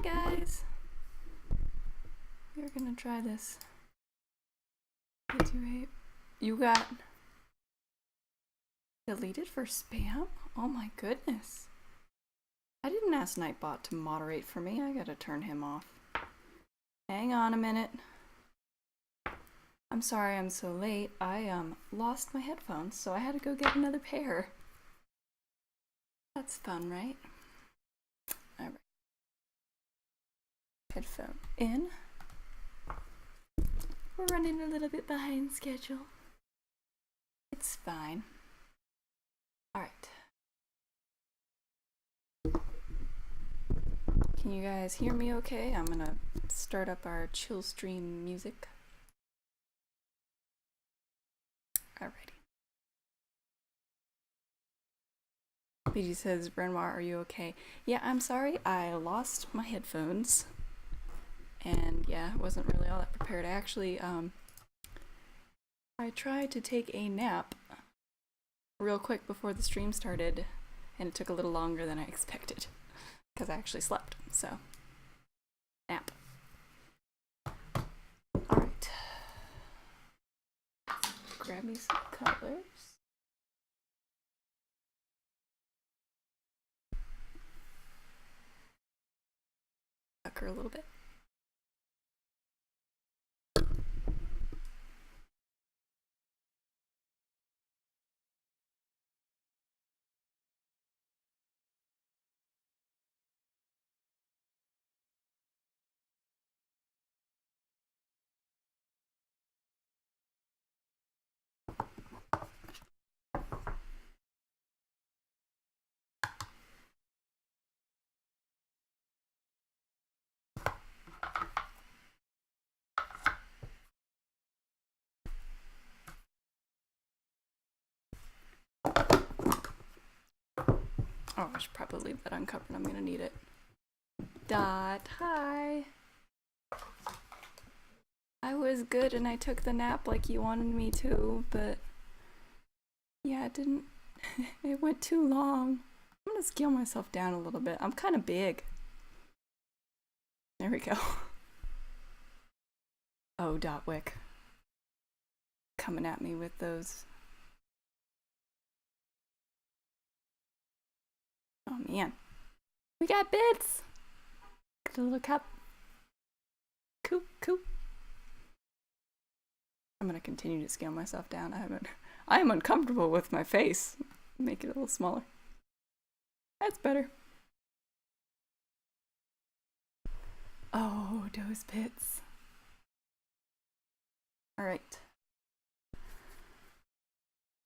guys. We're gonna try this. You got deleted for spam? Oh my goodness. I didn't ask Nightbot to moderate for me. I gotta turn him off. Hang on a minute. I'm sorry I'm so late. I lost my headphones, so I had to go get another pair. That's fun, right? Alright. Headphone in. We're running a little bit behind schedule. It's fine. Alright. Can you guys hear me okay? I'm gonna start up our chill stream music. Alrighty. BG says, Renoir, are you okay? Yeah, I'm sorry. I lost my headphones. And yeah, I wasn't really all that prepared. I actually, I tried to take a nap real quick before the stream started, and it took a little longer than I expected because I actually slept. So, nap. Alright. Grab me some colors. Pucker a little bit. Oh, I should probably leave that uncovered. I'm gonna need it. Dot, hi. I was good and I took the nap like you wanted me to, but yeah, it didn't. It went too long. I'm gonna scale myself down a little bit. I'm kind of big. There we go. Oh, Dotwick. Coming at me with those. Oh man. We got bits! Get a little cup. Coop, coop. I'm gonna continue to scale myself down. I am uncomfortable with my face. Make it a little smaller. That's better. Oh, those bits. Alright.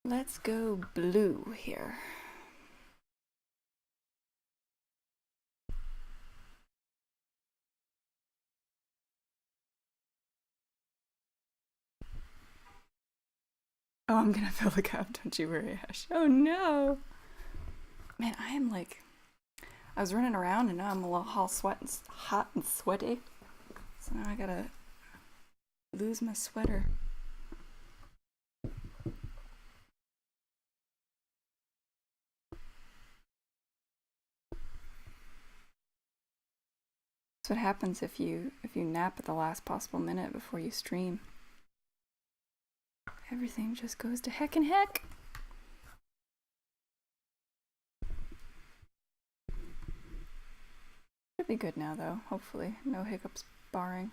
Let's go blue here. Oh, I'm gonna fill the cup, don't you worry, Ash. Oh no! Man, I am like... I was running around and now I'm a little hot and sweaty. So now I gotta lose my sweater. That's what happens if you nap at the last possible minute before you stream. Everything just goes to heck and heck. Should be good now though, hopefully. No hiccups barring.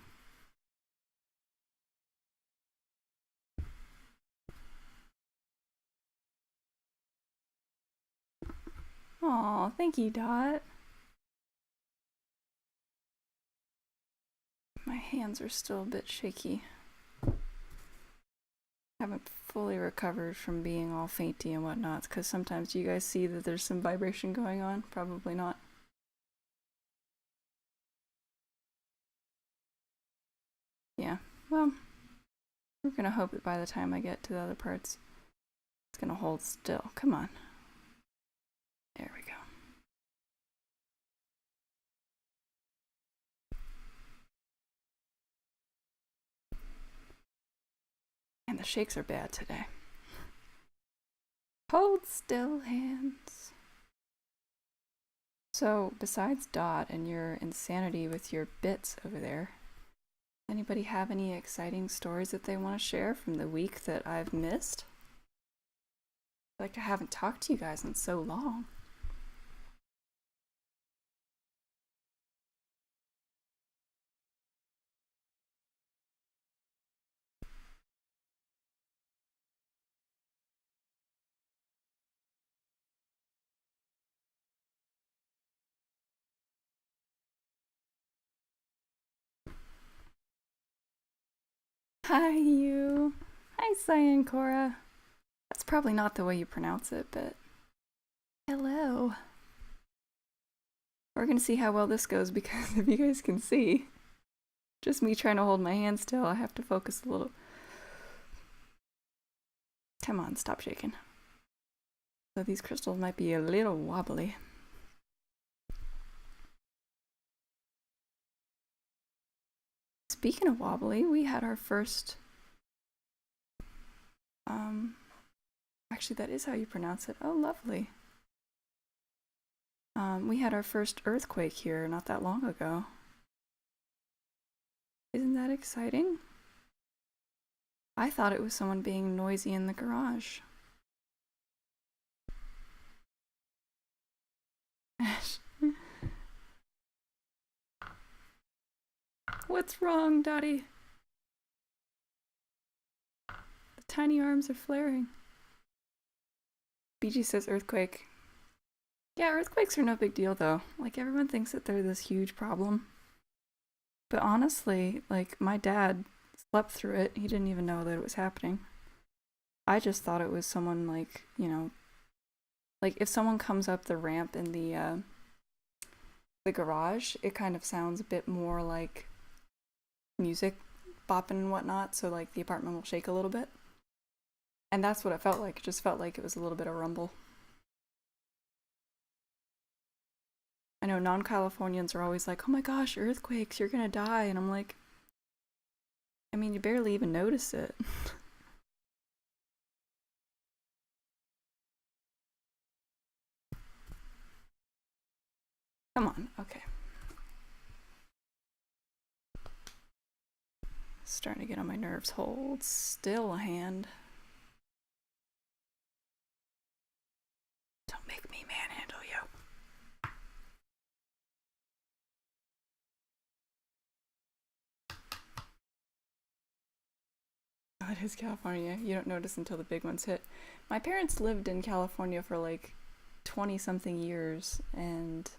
Aw, thank you, Dot. My hands are still a bit shaky. Haven't fully recovered from being all fainty and whatnot, because sometimes you guys see that there's some vibration going on. Probably not. Yeah, well, we're gonna hope that by the time I get to the other parts, it's gonna hold still. Come on. There we go. And the shakes are bad today. Hold still, hands. So, besides Dot and your insanity with your bits over there, anybody have any exciting stories that they want to share from the week that I've missed? Like, I haven't talked to you guys in so long. Hi, you. Hi, Cyan Cora. That's probably not the way you pronounce it, but hello. We're gonna see how well this goes because if you guys can see, just me trying to hold my hand still, I have to focus a little. Come on, stop shaking. So these crystals might be a little wobbly. Speaking of wobbly, we had our first actually that is how you pronounce it. Oh, lovely. We had our first earthquake here not that long ago. Isn't that exciting? I thought it was someone being noisy in the garage. What's wrong, Dottie? The tiny arms are flaring. BG says earthquake. Yeah, earthquakes are no big deal though. Like, everyone thinks that they're this huge problem. But honestly, like, my dad slept through it. He didn't even know that it was happening. I just thought it was someone, like, you know, like if someone comes up the ramp in the garage, it kind of sounds a bit more like music bopping and whatnot, so like the apartment will shake a little bit. And that's what it felt like. It just felt like it was a little bit of rumble. I know non-Californians are always like, oh my gosh, earthquakes, you're gonna die. And I'm like, I mean, you barely even notice it. Come on, okay. Starting to get on my nerves. Hold still a hand. Don't make me manhandle you. Oh, it is California. You don't notice until the big ones hit. My parents lived in California for like 20 something years, and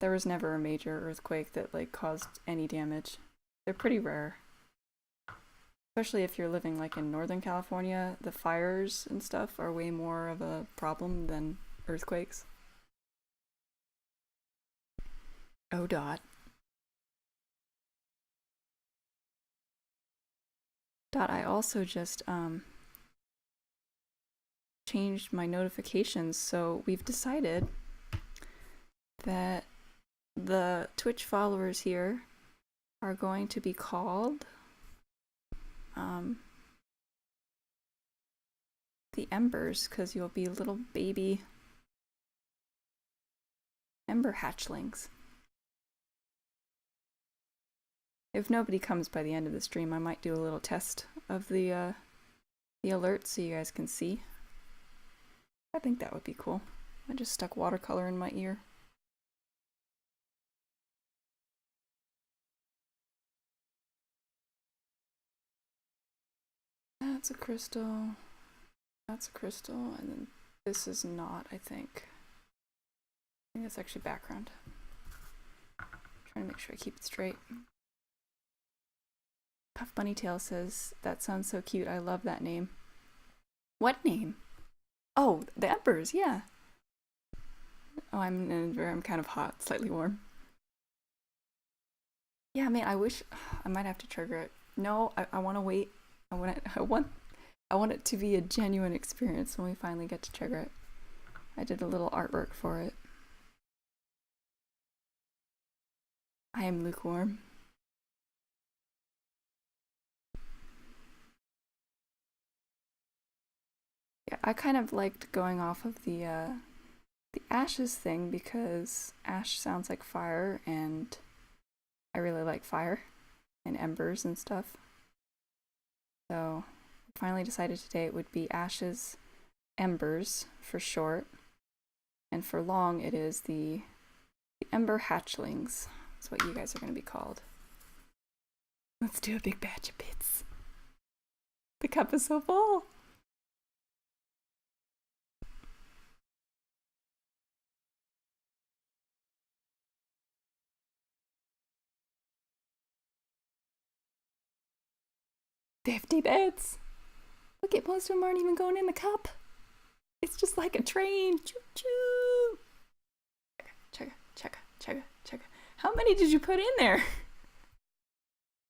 there was never a major earthquake that like caused any damage. They're pretty rare. Especially if you're living like in Northern California, the fires and stuff are way more of a problem than earthquakes. Oh, Dot. Dot, I also just changed my notifications, so we've decided that the Twitch followers here are going to be called the Embers, because you'll be little baby Ember hatchlings. If nobody comes by the end of the stream, I might do a little test of the alert so you guys can see. I think that would be cool. I just stuck watercolor in my ear. That's a crystal. That's a crystal, and then this is not, I think. I think that's actually background. I'm trying to make sure I keep it straight. Puff Bunnytail says, that sounds so cute. I love that name. What name? Oh, the Embers, yeah. Oh, I'm kind of hot, slightly warm. Yeah, man, I wish I might have to trigger it. No, I want to wait. I want it to be a genuine experience when we finally get to trigger it. I did a little artwork for it. I am lukewarm. Yeah, I kind of liked going off of the the ashes thing because ash sounds like fire, and I really like fire and embers and stuff. So finally decided today it would be Ashes Embers for short, and for long it is the Ember Hatchlings. That's what you guys are going to be called. Let's do a big batch of bits. The cup is so full. "50 bits! Look at, most of them aren't even going in the cup. It's just like a train. Choo choo. Chugga, chugga, chugga, chugga. How many did you put in there?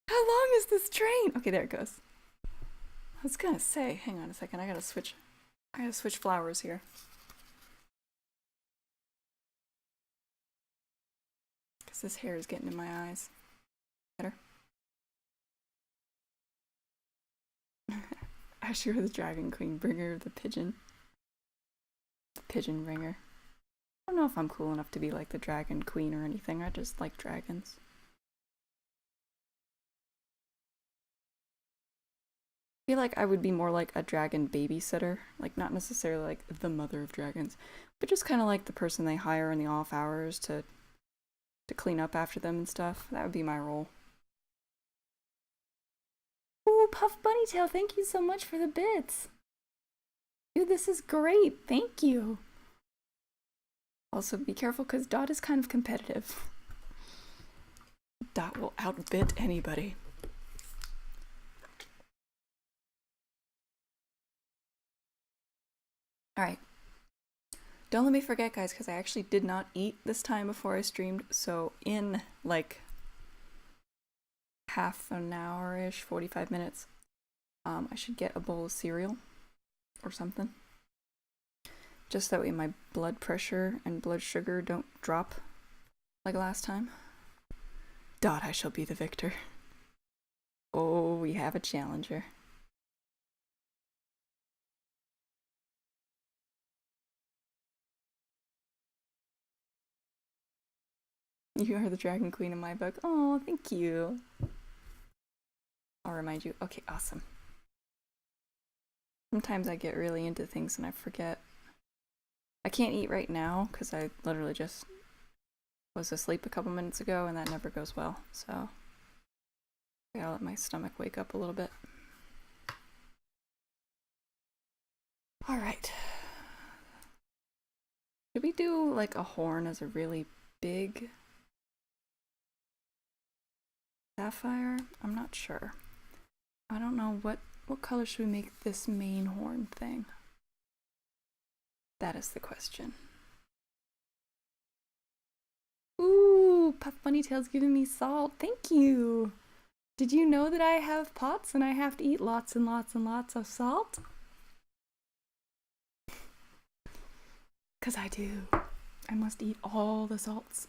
How long is this train? Okay, there it goes. I was gonna say, hang on a second, I gotta switch flowers here. Because this hair is getting in my eyes. Better. Asher the Dragon Queen, bringer of the pigeon. The pigeon bringer. I don't know if I'm cool enough to be like the Dragon Queen or anything, I just like dragons. I feel like I would be more like a dragon babysitter, like not necessarily like the mother of dragons, but just kind of like the person they hire in the off hours to clean up after them and stuff. That would be my role. Ooh, Puff Bunnytail, thank you so much for the bits. Dude, this is great. Thank you. Also, be careful because Dot is kind of competitive. Dot will outbid anybody. Alright. Don't let me forget, guys, because I actually did not eat this time before I streamed, so in like half an hour-ish, 45 minutes, I should get a bowl of cereal or something. Just that way my blood pressure and blood sugar don't drop like last time. Dot, I shall be the victor. Oh, we have a challenger. You are the Dragon Queen in my book. Oh, thank you. I'll remind you. Okay, awesome. Sometimes I get really into things and I forget. I can't eat right now because I literally just was asleep a couple minutes ago and that never goes well. So I gotta let my stomach wake up a little bit. Alright. Should we do like a horn as a really big sapphire? I'm not sure. I don't know what color should we make this main horn thing? That is the question. Ooh, Puff Bunnytail's giving me salt. Thank you. Did you know that I have pots and I have to eat lots and lots and lots of salt? 'Cause I do. I must eat all the salts.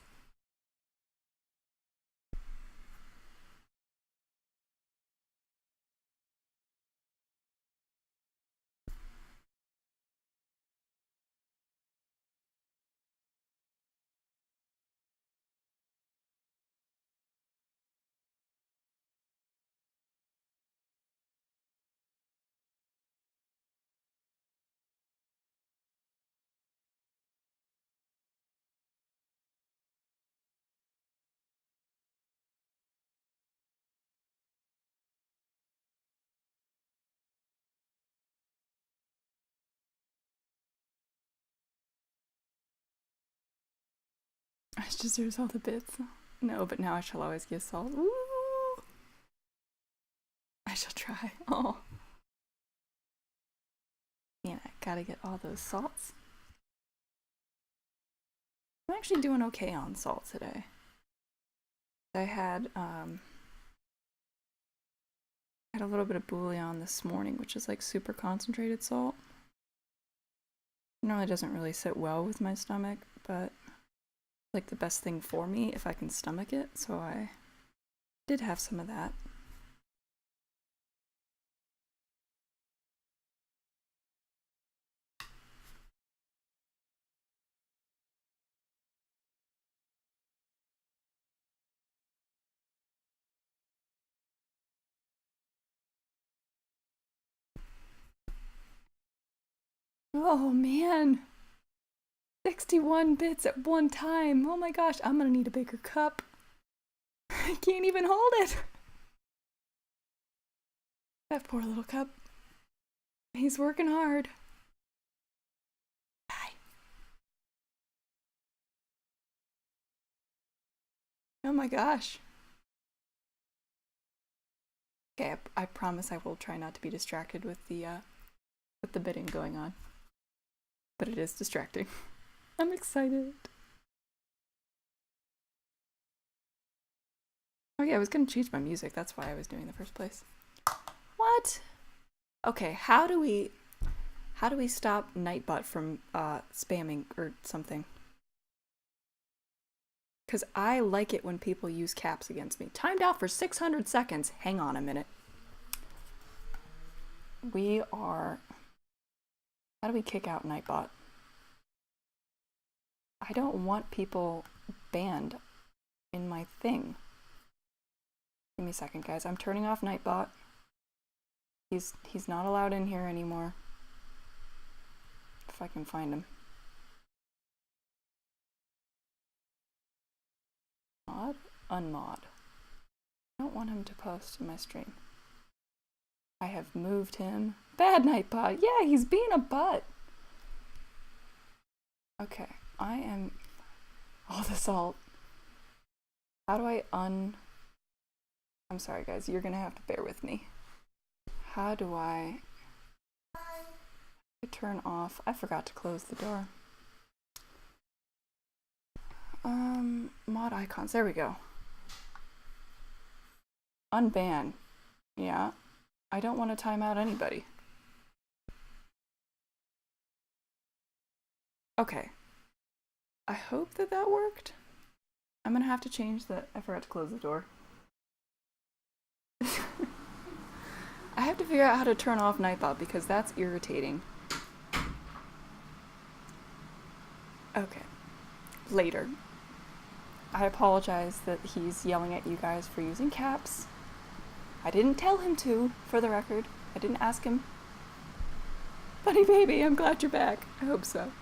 Ash deserves all the bits. No, but now I shall always give salt. Ooh. I shall try. Oh. Man, I gotta get all those salts. I'm actually doing okay on salt today. I had a little bit of bouillon this morning, which is like super concentrated salt. It normally doesn't really sit well with my stomach, but like the best thing for me if I can stomach it, so I did have some of that. Oh man. 61 bits at one time. Oh my gosh, I'm gonna need a bigger cup. I can't even hold it. That poor little cup. He's working hard. Bye. Oh my gosh. Okay, I promise I will try not to be distracted with the bidding going on. But it is distracting. I'm excited. Oh yeah, I was gonna change my music. That's why I was doing it in the first place. What? Okay, how do we stop Nightbot from spamming or something? Because I like it when people use caps against me. Timed out for 600 seconds. Hang on a minute. How do we kick out Nightbot? I don't want people banned in my thing. Give me a second, guys. I'm turning off Nightbot. He's not allowed in here anymore. If I can find him. Mod? Unmod. I don't want him to post in my stream. I have moved him. Bad Nightbot. Yeah, he's being a butt. Okay, I am... Oh, the salt. How do I I'm sorry, guys. You're gonna have to bear with me. How do I turn off? I forgot to close the door. Mod icons. There we go. Unban. Yeah. I don't want to time out anybody. Okay. I hope that worked. I'm gonna have to change the... I forgot to close the door. I have to figure out how to turn off Nightbot because that's irritating. Okay. Later. I apologize that he's yelling at you guys for using caps. I didn't tell him to, for the record. I didn't ask him. Bunny baby, I'm glad you're back. I hope so.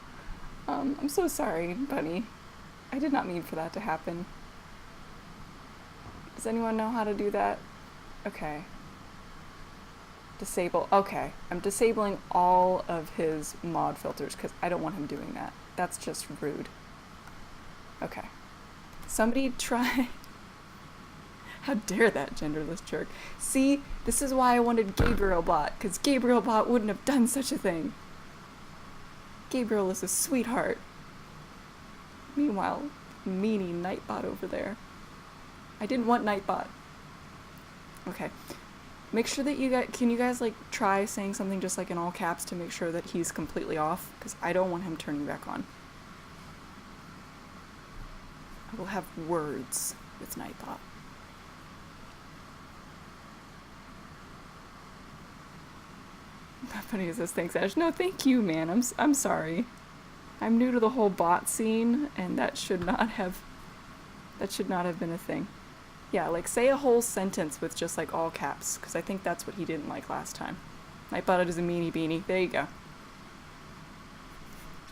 I'm so sorry, Bunny. I did not mean for that to happen. Does anyone know how to do that? Okay. Disable. Okay. I'm disabling all of his mod filters because I don't want him doing that. That's just rude. Okay. Somebody try... How dare that genderless jerk. See, this is why I wanted Gabrielbot, because Gabrielbot wouldn't have done such a thing. Gabriel is a sweetheart. Meanwhile, meanie Nightbot over there. I didn't want Nightbot. Okay. Make sure that you guys... Can you guys, like, try saying something just, like, in all caps to make sure that he's completely off? Because I don't want him turning back on. I will have words with Nightbot. Not funny as this. Thanks, Ash. No, thank you, man. I'm sorry. I'm new to the whole bot scene, and that should not have been a thing. Yeah, like, say a whole sentence with just, like, all caps, because I think that's what he didn't like last time. Nightbot is a meanie beanie. There you go.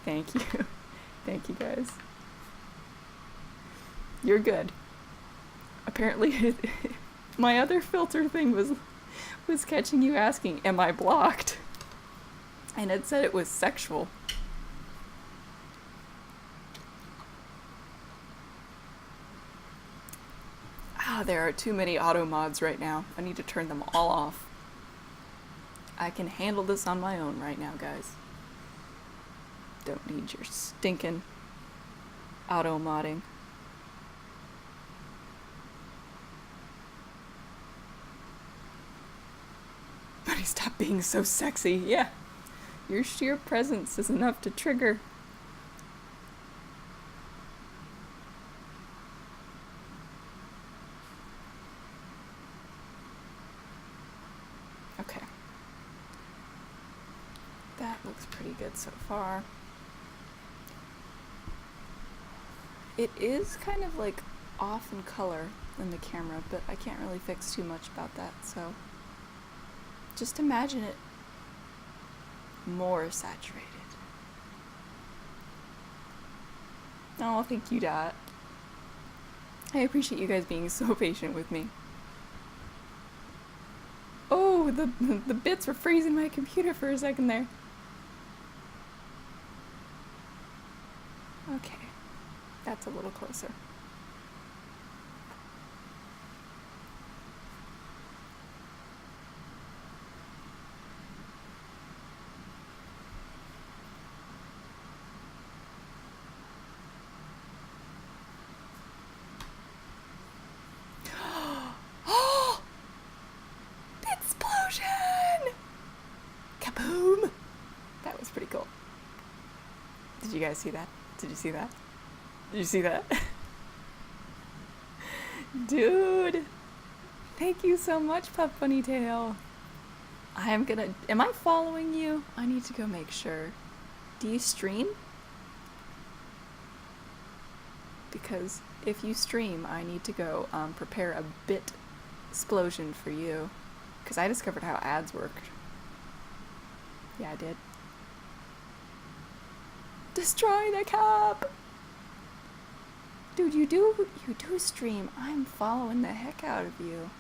Thank you. Thank you, guys. You're good. Apparently, my other filter thing was catching you asking, am I blocked? And it said it was sexual. Ah, there are too many auto mods right now. I need to turn them all off. I can handle this on my own right now, guys. Don't need your stinking auto modding. Buddy, stop being so sexy. Yeah. Your sheer presence is enough to trigger. Okay. That looks pretty good so far. It is kind of like off in color in the camera, but I can't really fix too much about that, so just imagine it more saturated. Oh, thank you, Dot. I appreciate you guys being so patient with me. Oh, the bits were freezing my computer for a second there. Okay, that's a little closer. Oh! Bitsplosion! Kaboom! That was pretty cool. Did you guys see that? Did you see that? Did you see that? Dude! Thank you so much, Puff Bunny Tail. Am I following you? I need to go make sure. Do you stream? Because if you stream, I need to go prepare a bit explosion for you. Because I discovered how ads worked. Yeah, I did. Destroy the cup! Dude, you do stream. I'm following the heck out of you.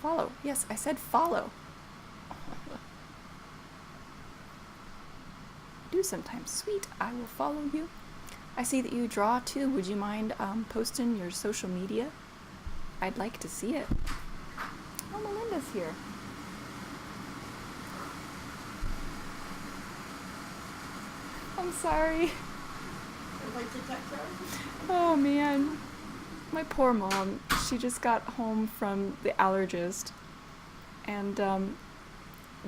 Follow. Yes, I said follow. Do sometimes. Sweet, I will follow you. I see that you draw too. Would you mind posting your social media? I'd like to see it. Oh, Melinda's here. I'm sorry. Oh man. My poor mom. She just got home from the allergist. And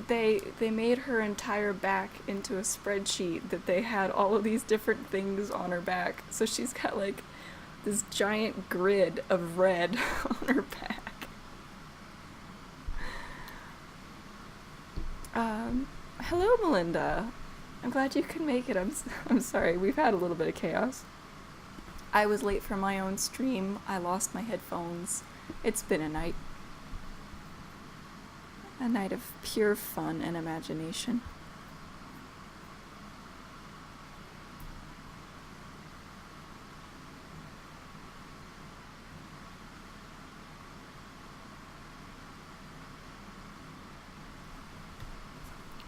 they made her entire back into a spreadsheet that they had all of these different things on her back. So she's got like this giant grid of red on her back. Hello, Melinda. I'm glad you could make it. I'm sorry. We've had a little bit of chaos. I was late for my own stream. I lost my headphones. It's been a night. A night of pure fun and imagination.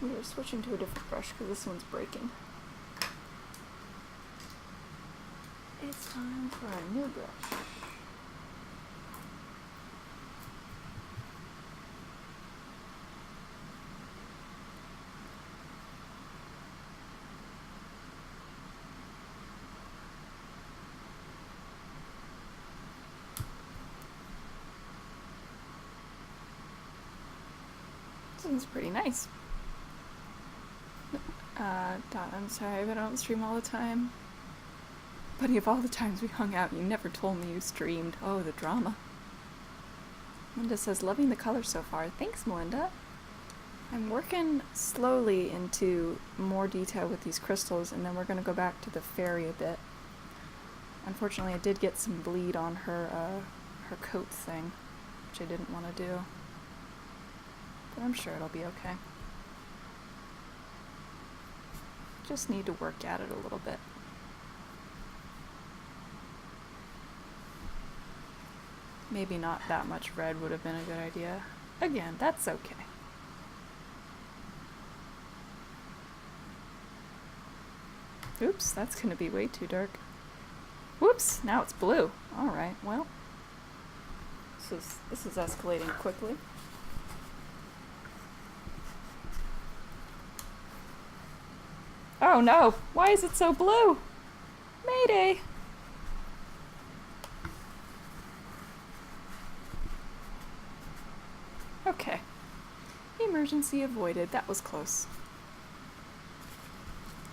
We're switching to a different brush because this one's breaking. It's time for a new brush. This one's pretty nice. Dot, I'm sorry, but I don't stream all the time. Buddy, of all the times we hung out, you never told me you streamed. Oh, the drama. Melinda says, loving the color so far. Thanks, Melinda. I'm working slowly into more detail with these crystals, and then we're going to go back to the fairy a bit. Unfortunately, I did get some bleed on her coat thing, which I didn't want to do. But I'm sure it'll be okay. Just need to work at it a little bit. Maybe not that much red would have been a good idea. Again, that's okay. Oops, that's gonna be way too dark. Whoops, now it's blue. Alright, well. This is escalating quickly. Oh no! Why is it so blue? Mayday! Okay. Emergency avoided. That was close.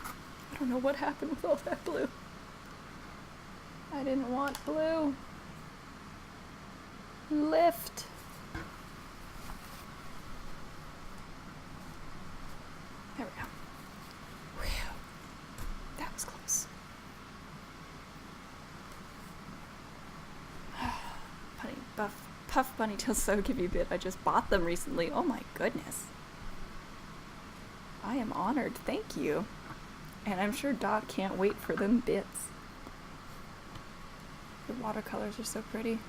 I don't know what happened with all that blue. I didn't want blue. Lift. There we go. Whew. That was close. Puff Bunny Tail So Give You Bit. I just bought them recently. Oh my goodness. I am honored. Thank you. And I'm sure Doc can't wait for them bits. The watercolors are so pretty.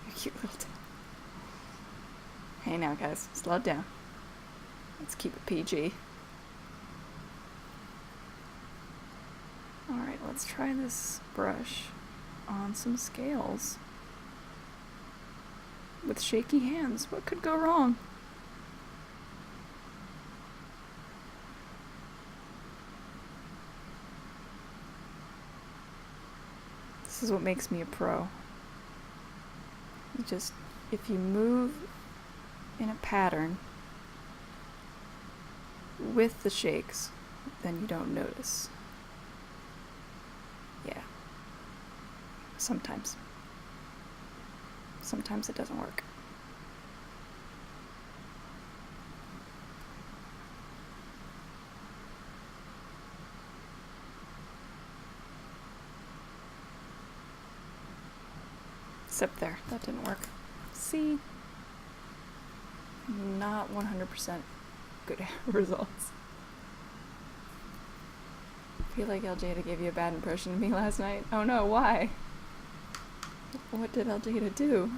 Your cute little tail. Hey now, guys, slow down. Let's keep it PG. Alright, let's try this brush on some scales. With shaky hands, what could go wrong? This is what makes me a pro. If you move in a pattern with the shakes, then you don't notice. Yeah. Sometimes. Sometimes it doesn't work. Except there, that didn't work. See? Not 100% good results. I feel like Eljada gave you a bad impression of me last night. Oh no, why? What did Eljada do?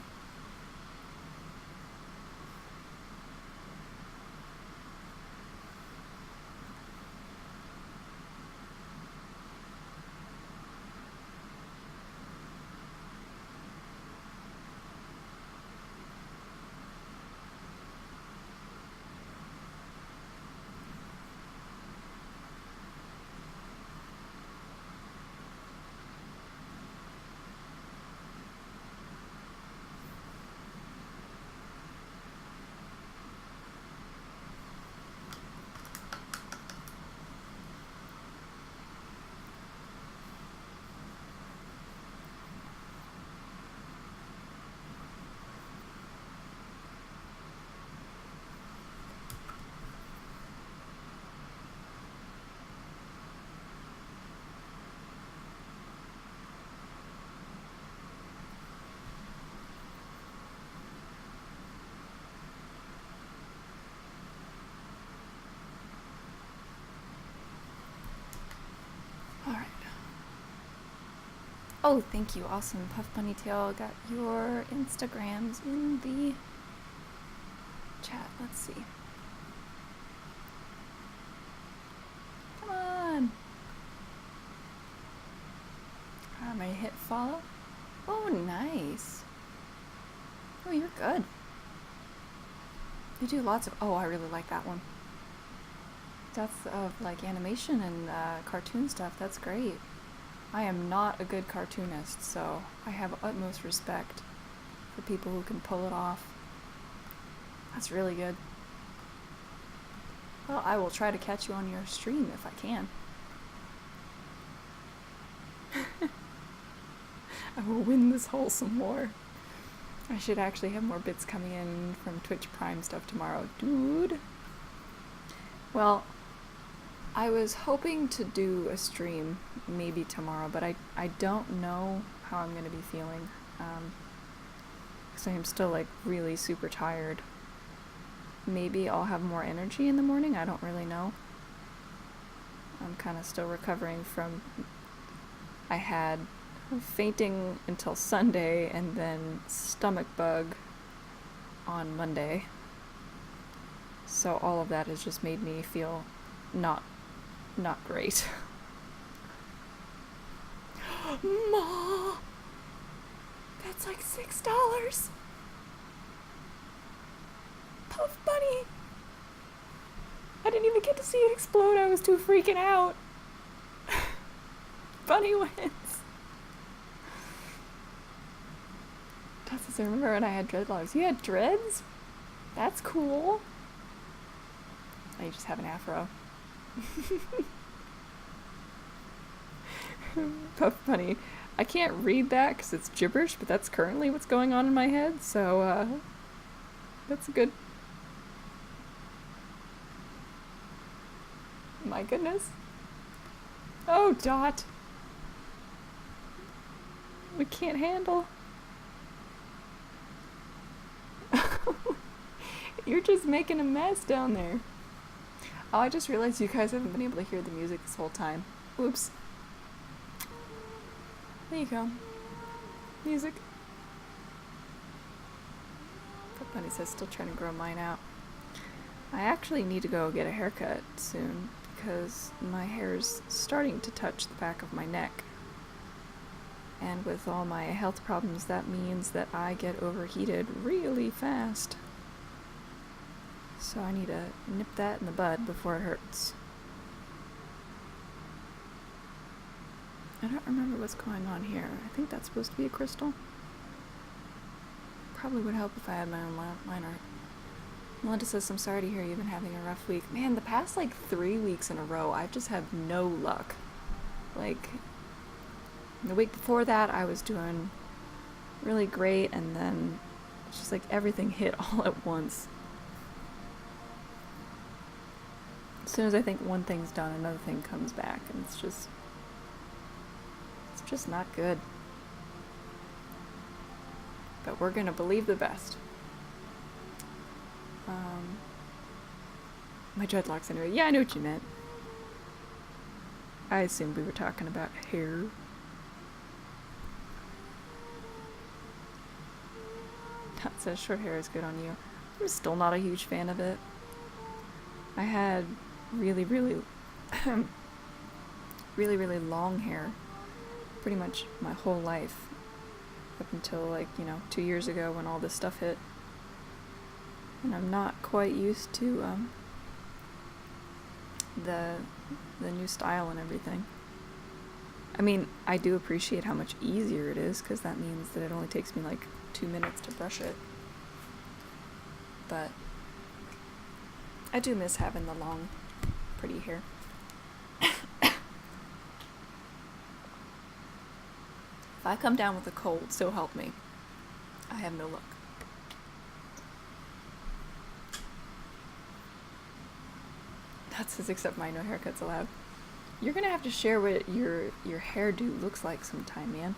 Alright. Oh, thank you. Awesome. Puff Bunny Tail got your Instagrams in the chat. Let's see. Come on. I'm gonna hit follow. Oh, nice. Oh, you're good. You do lots of... Oh, I really like that one. That's of like animation and cartoon stuff. That's great. I am not a good cartoonist, so I have utmost respect for people who can pull it off. That's really good. Well, I will try to catch you on your stream if I can. I will win this hole some more. I should actually have more bits coming in from Twitch Prime stuff tomorrow. Dude. Well, I was hoping to do a stream maybe tomorrow, but I don't know how I'm going to be feeling. Because I am still like really super tired. Maybe I'll have more energy in the morning, I don't really know. I'm kind of still recovering from... I had fainting until Sunday and then stomach bug on Monday. So all of that has just made me feel not great. Ma! That's like $6! Puff Bunny! I didn't even get to see it explode, I was too freaking out. Bunny wins! I remember when I had dreadlocks. You had dreads? That's cool. Oh, you just have an afro. Puff Bunny. I can't read that because it's gibberish, but that's currently what's going on in my head, so that's good. My goodness. Oh, Dot. We can't handle. You're just making a mess down there. Oh, I just realized you guys haven't been able to hear the music this whole time. Oops. There you go. Music. Bunny says still trying to grow mine out. I actually need to go get a haircut soon because my hair's starting to touch the back of my neck. And with all my health problems, that means that I get overheated really fast. So I need to nip that in the bud before it hurts. I don't remember what's going on here. I think that's supposed to be a crystal. Probably would help if I had my own line art. Melinda says, I'm sorry to hear you've been having a rough week. Man, the past like 3 weeks in a row, I've just had no luck. Like, the week before that, I was doing really great, and then it's just like everything hit all at once. As soon as I think one thing's done, another thing comes back, and it's just not good. But we're gonna believe the best. My dreadlocks anyway. Yeah, I know what you meant. I assumed we were talking about hair. That says short hair is good on you. I'm still not a huge fan of it. I had really, really, really long hair pretty much my whole life. Up until, like, 2 years ago when all this stuff hit. And I'm not quite used to the new style and everything. I mean, I do appreciate how much easier it is, because that means that it only takes me like 2 minutes to brush it. But I do miss having the long, pretty hair. If I come down with a cold, so help me. I have no luck. That says, except my no haircuts allowed. You're gonna have to share what your hairdo looks like sometime, man.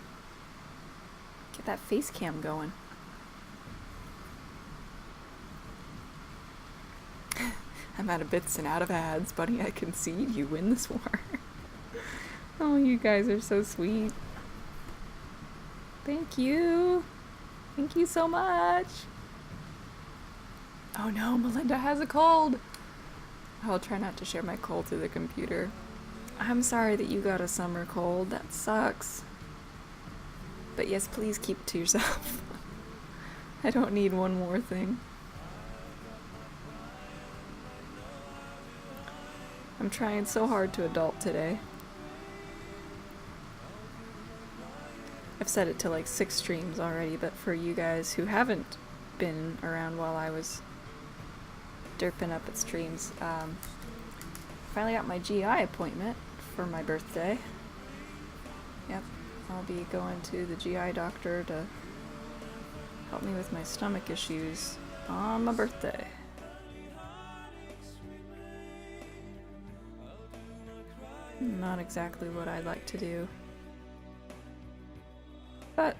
Get that face cam going. I'm out of bits and out of ads, buddy. I concede you win this war. Oh, you guys are so sweet. Thank you. Thank you so much. Oh no, Melinda has a cold. I'll try not to share my cold through the computer. I'm sorry that you got a summer cold. That sucks. But yes, please keep it to yourself. I don't need one more thing. I'm trying so hard to adult today. I've said it to like 6 streams already, but for you guys who haven't been around while I was derping up at streams, finally got my GI appointment for my birthday. Yep, I'll be going to the GI doctor to help me with my stomach issues on my birthday. Not exactly what I'd like to do. But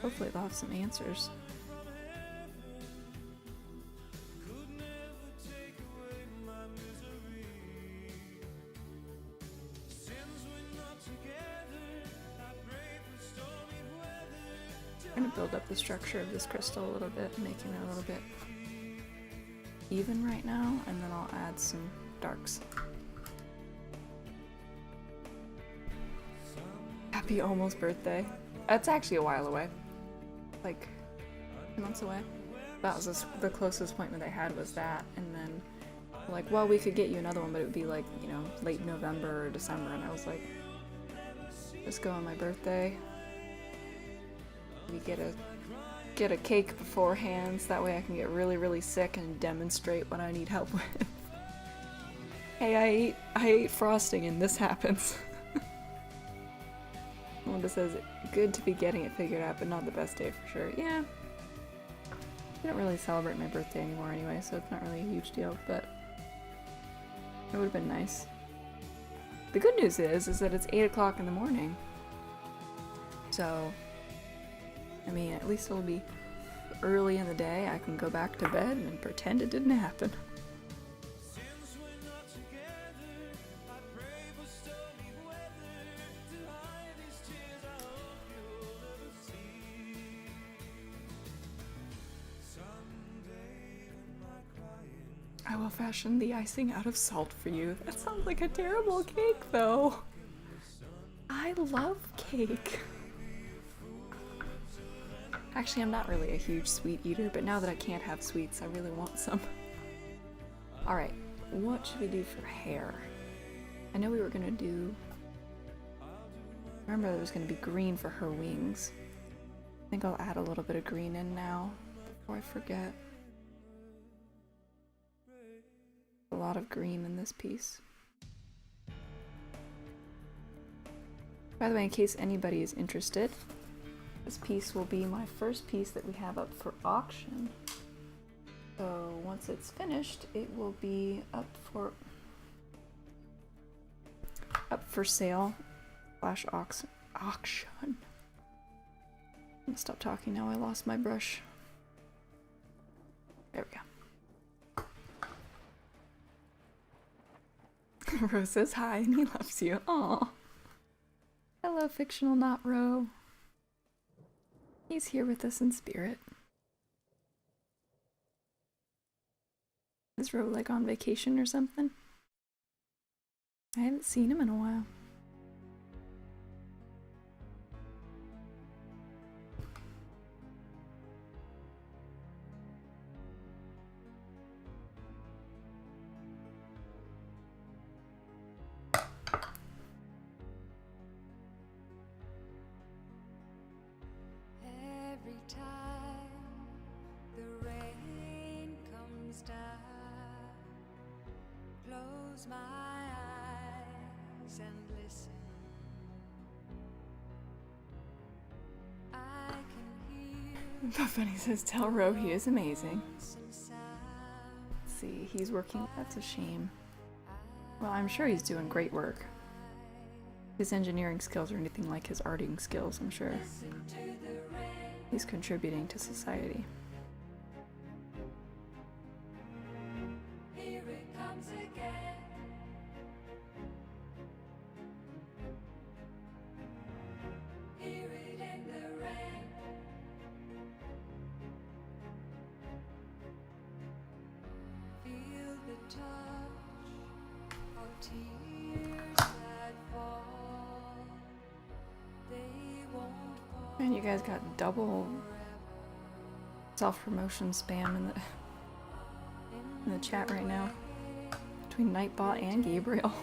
hopefully they'll have some answers. I'm going to build up the structure of this crystal a little bit, making it a little bit even right now, and then I'll add some darks. Happy almost birthday. That's actually a while away. Like 2 months away. That was the closest appointment I had was that, and then like, well, we could get you another one, but it would be like, late November or December, and I was like, just go on my birthday. We get a cake beforehand, so that way I can get really, really sick and demonstrate what I need help with. Hey, I ate frosting and this happens. Melinda says, good to be getting it figured out, but not the best day for sure. Yeah. I don't really celebrate my birthday anymore anyway, so it's not really a huge deal, but it would have been nice. The good news is that it's 8 o'clock in the morning. So, I mean, at least it'll be early in the day. I can go back to bed and pretend it didn't happen. I will fashion the icing out of salt for you. That sounds like a terrible cake, though. I love cake. Actually, I'm not really a huge sweet eater, but now that I can't have sweets, I really want some. Alright, what should we do for hair? I know we were gonna do... Remember there was gonna be green for her wings. I think I'll add a little bit of green in now, before I forget. A lot of green in this piece. By the way, in case anybody is interested, this piece will be my first piece that we have up for auction. So once it's finished, it will be up for sale / auction. I'm gonna stop talking now. I lost my brush. There we go. Rose says hi and he loves you. Aw. Hello, fictional not Ro. He's here with us in spirit. Is Ro like on vacation or something? I haven't seen him in a while. My eyes and listen. I can hear. Funny says, tell Ro he is amazing. Let's see, he's working. That's a shame. Well, I'm sure he's doing great work. His engineering skills are anything like his arting skills, I'm sure. He's contributing to society. Here it comes again. Hear it in the rain. Feel the touch of tears that fall. They won't fall. Man, you guys got double self-promotion spam in the chat right now. Between Nightbot and Gabriel.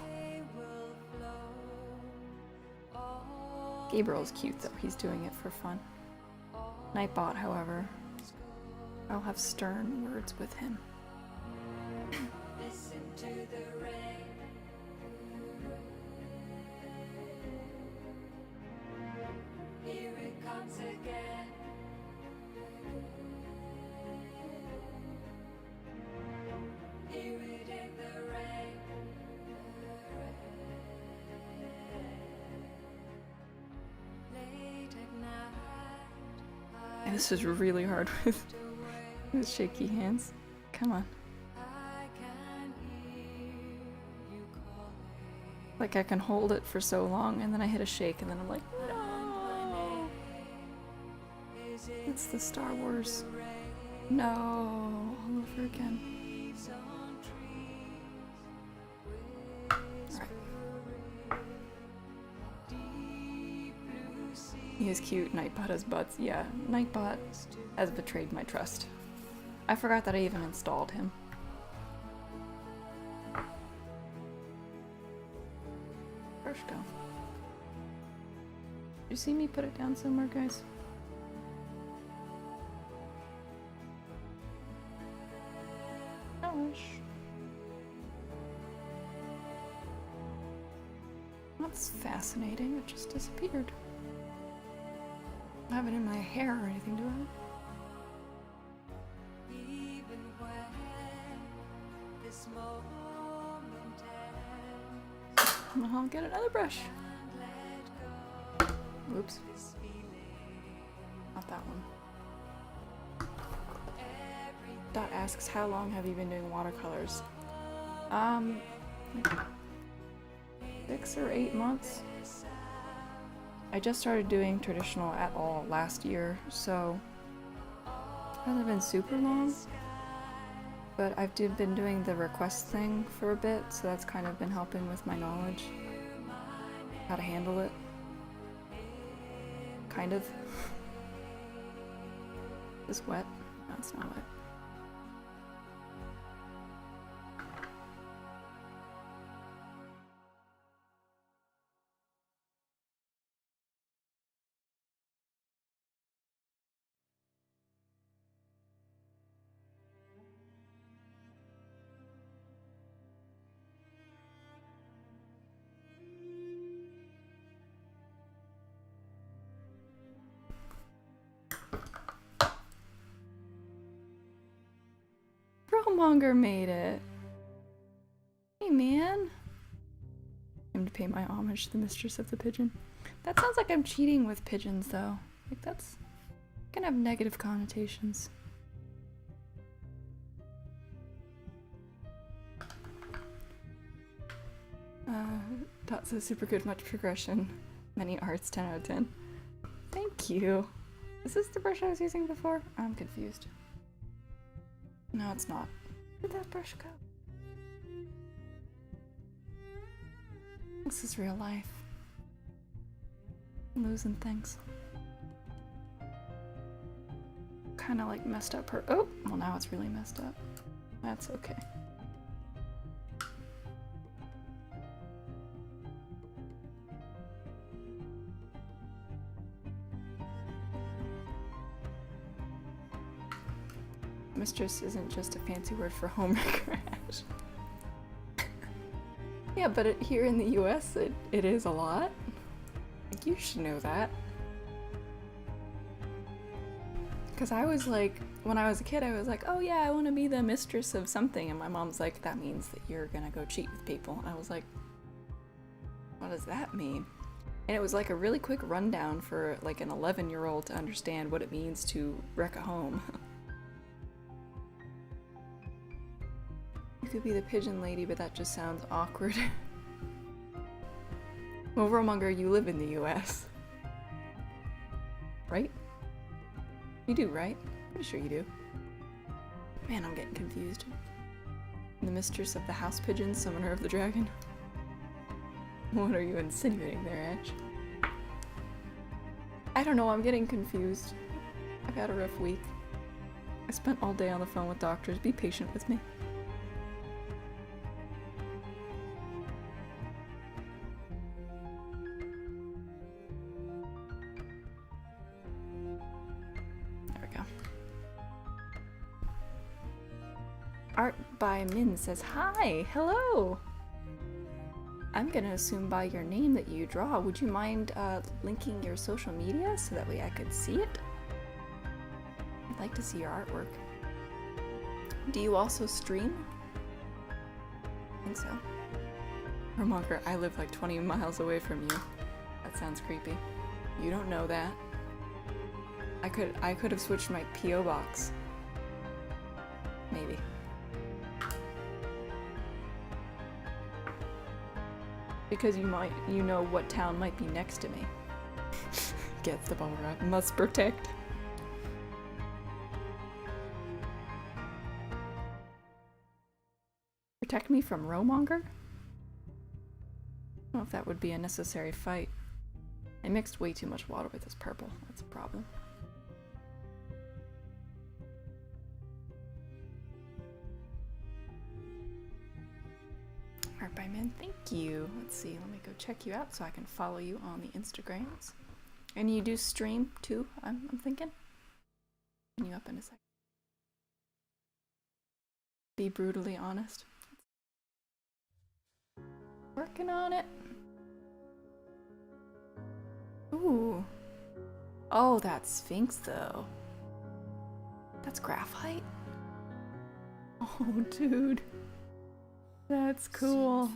Gabriel's cute though, he's doing it for fun. Nightbot, however, I'll have stern words with him. Listen to the rain. Here it comes again. Hear it in the rain. Late at night. And this is really hard with shaky hands. Come on. I can hear you calling. Like I can hold it for so long and then I hit a shake and then I'm like, no. It's the Star Wars. No, all over again. Alright. He is cute. Nightbot has butts. Yeah, Nightbot has betrayed my trust. I forgot that I even installed him. Brush go. Did you see me put it down somewhere, guys? Gosh. That's fascinating. It just disappeared. I don't have it in my hair or anything, do I? Even when this moment ends, I'll get another brush. let go Oops. this feeling. Not that one. Every Dot asks, how long have you been doing watercolors? Like 6 or 8 months. I just started doing traditional at all last year, so it hasn't been super long. But I've been doing the request thing for a bit, so that's kind of been helping with my knowledge. How to handle it. Kind of. Is this wet? No, it's not wet. Monger made it. Hey man. I'm to pay my homage to the mistress of the pigeon. That sounds like I'm cheating with pigeons though. Like that's gonna have negative connotations. Dot says super good, much progression. Many arts, 10 out of 10. Thank you. Is this the brush I was using before? I'm confused. No, it's not. Where did that brush go? This is real life. I'm losing things. Kind of like messed up her. Oh, well now it's really messed up. That's okay. Mistress isn't just a fancy word for homemaker. Yeah, but here in the US, it is a lot. Like, you should know that. Because I was like, when I was a kid, I was like, oh yeah, I want to be the mistress of something. And my mom's like, that means that you're gonna go cheat with people. And I was like, what does that mean? And it was like a really quick rundown for like an 11-year-old to understand what it means to wreck a home. You could be the pigeon lady, but that just sounds awkward. Well, Romonger, you live in the US. Right? You do, right? Pretty sure you do. Man, I'm getting confused. The mistress of the house pigeon, summoner of the dragon. What are you insinuating there, Ash? I don't know, I'm getting confused. I've had a rough week. I spent all day on the phone with doctors. Be patient with me. Art by Min says, hi, hello! I'm gonna assume by your name that you draw. Would you mind linking your social media so that way I could see it? I'd like to see your artwork. Do you also stream? I think so. Romonger, I live like 20 miles away from you. That sounds creepy. You don't know that. I could have switched my P.O. box. Maybe. Because you know what town might be next to me. Gets the ball right. Must protect. Protect me from Romonger? I don't know if that would be a necessary fight. I mixed way too much water with this purple. That's a problem. Art by Men, thank you. Let's see, let me go check you out so I can follow you on the Instagrams. And you do stream too, I'm thinking? You up in a second. Be brutally honest. Working on it. Ooh. Oh, that's Sphinx though. That's graphite? Oh, dude. That's cool.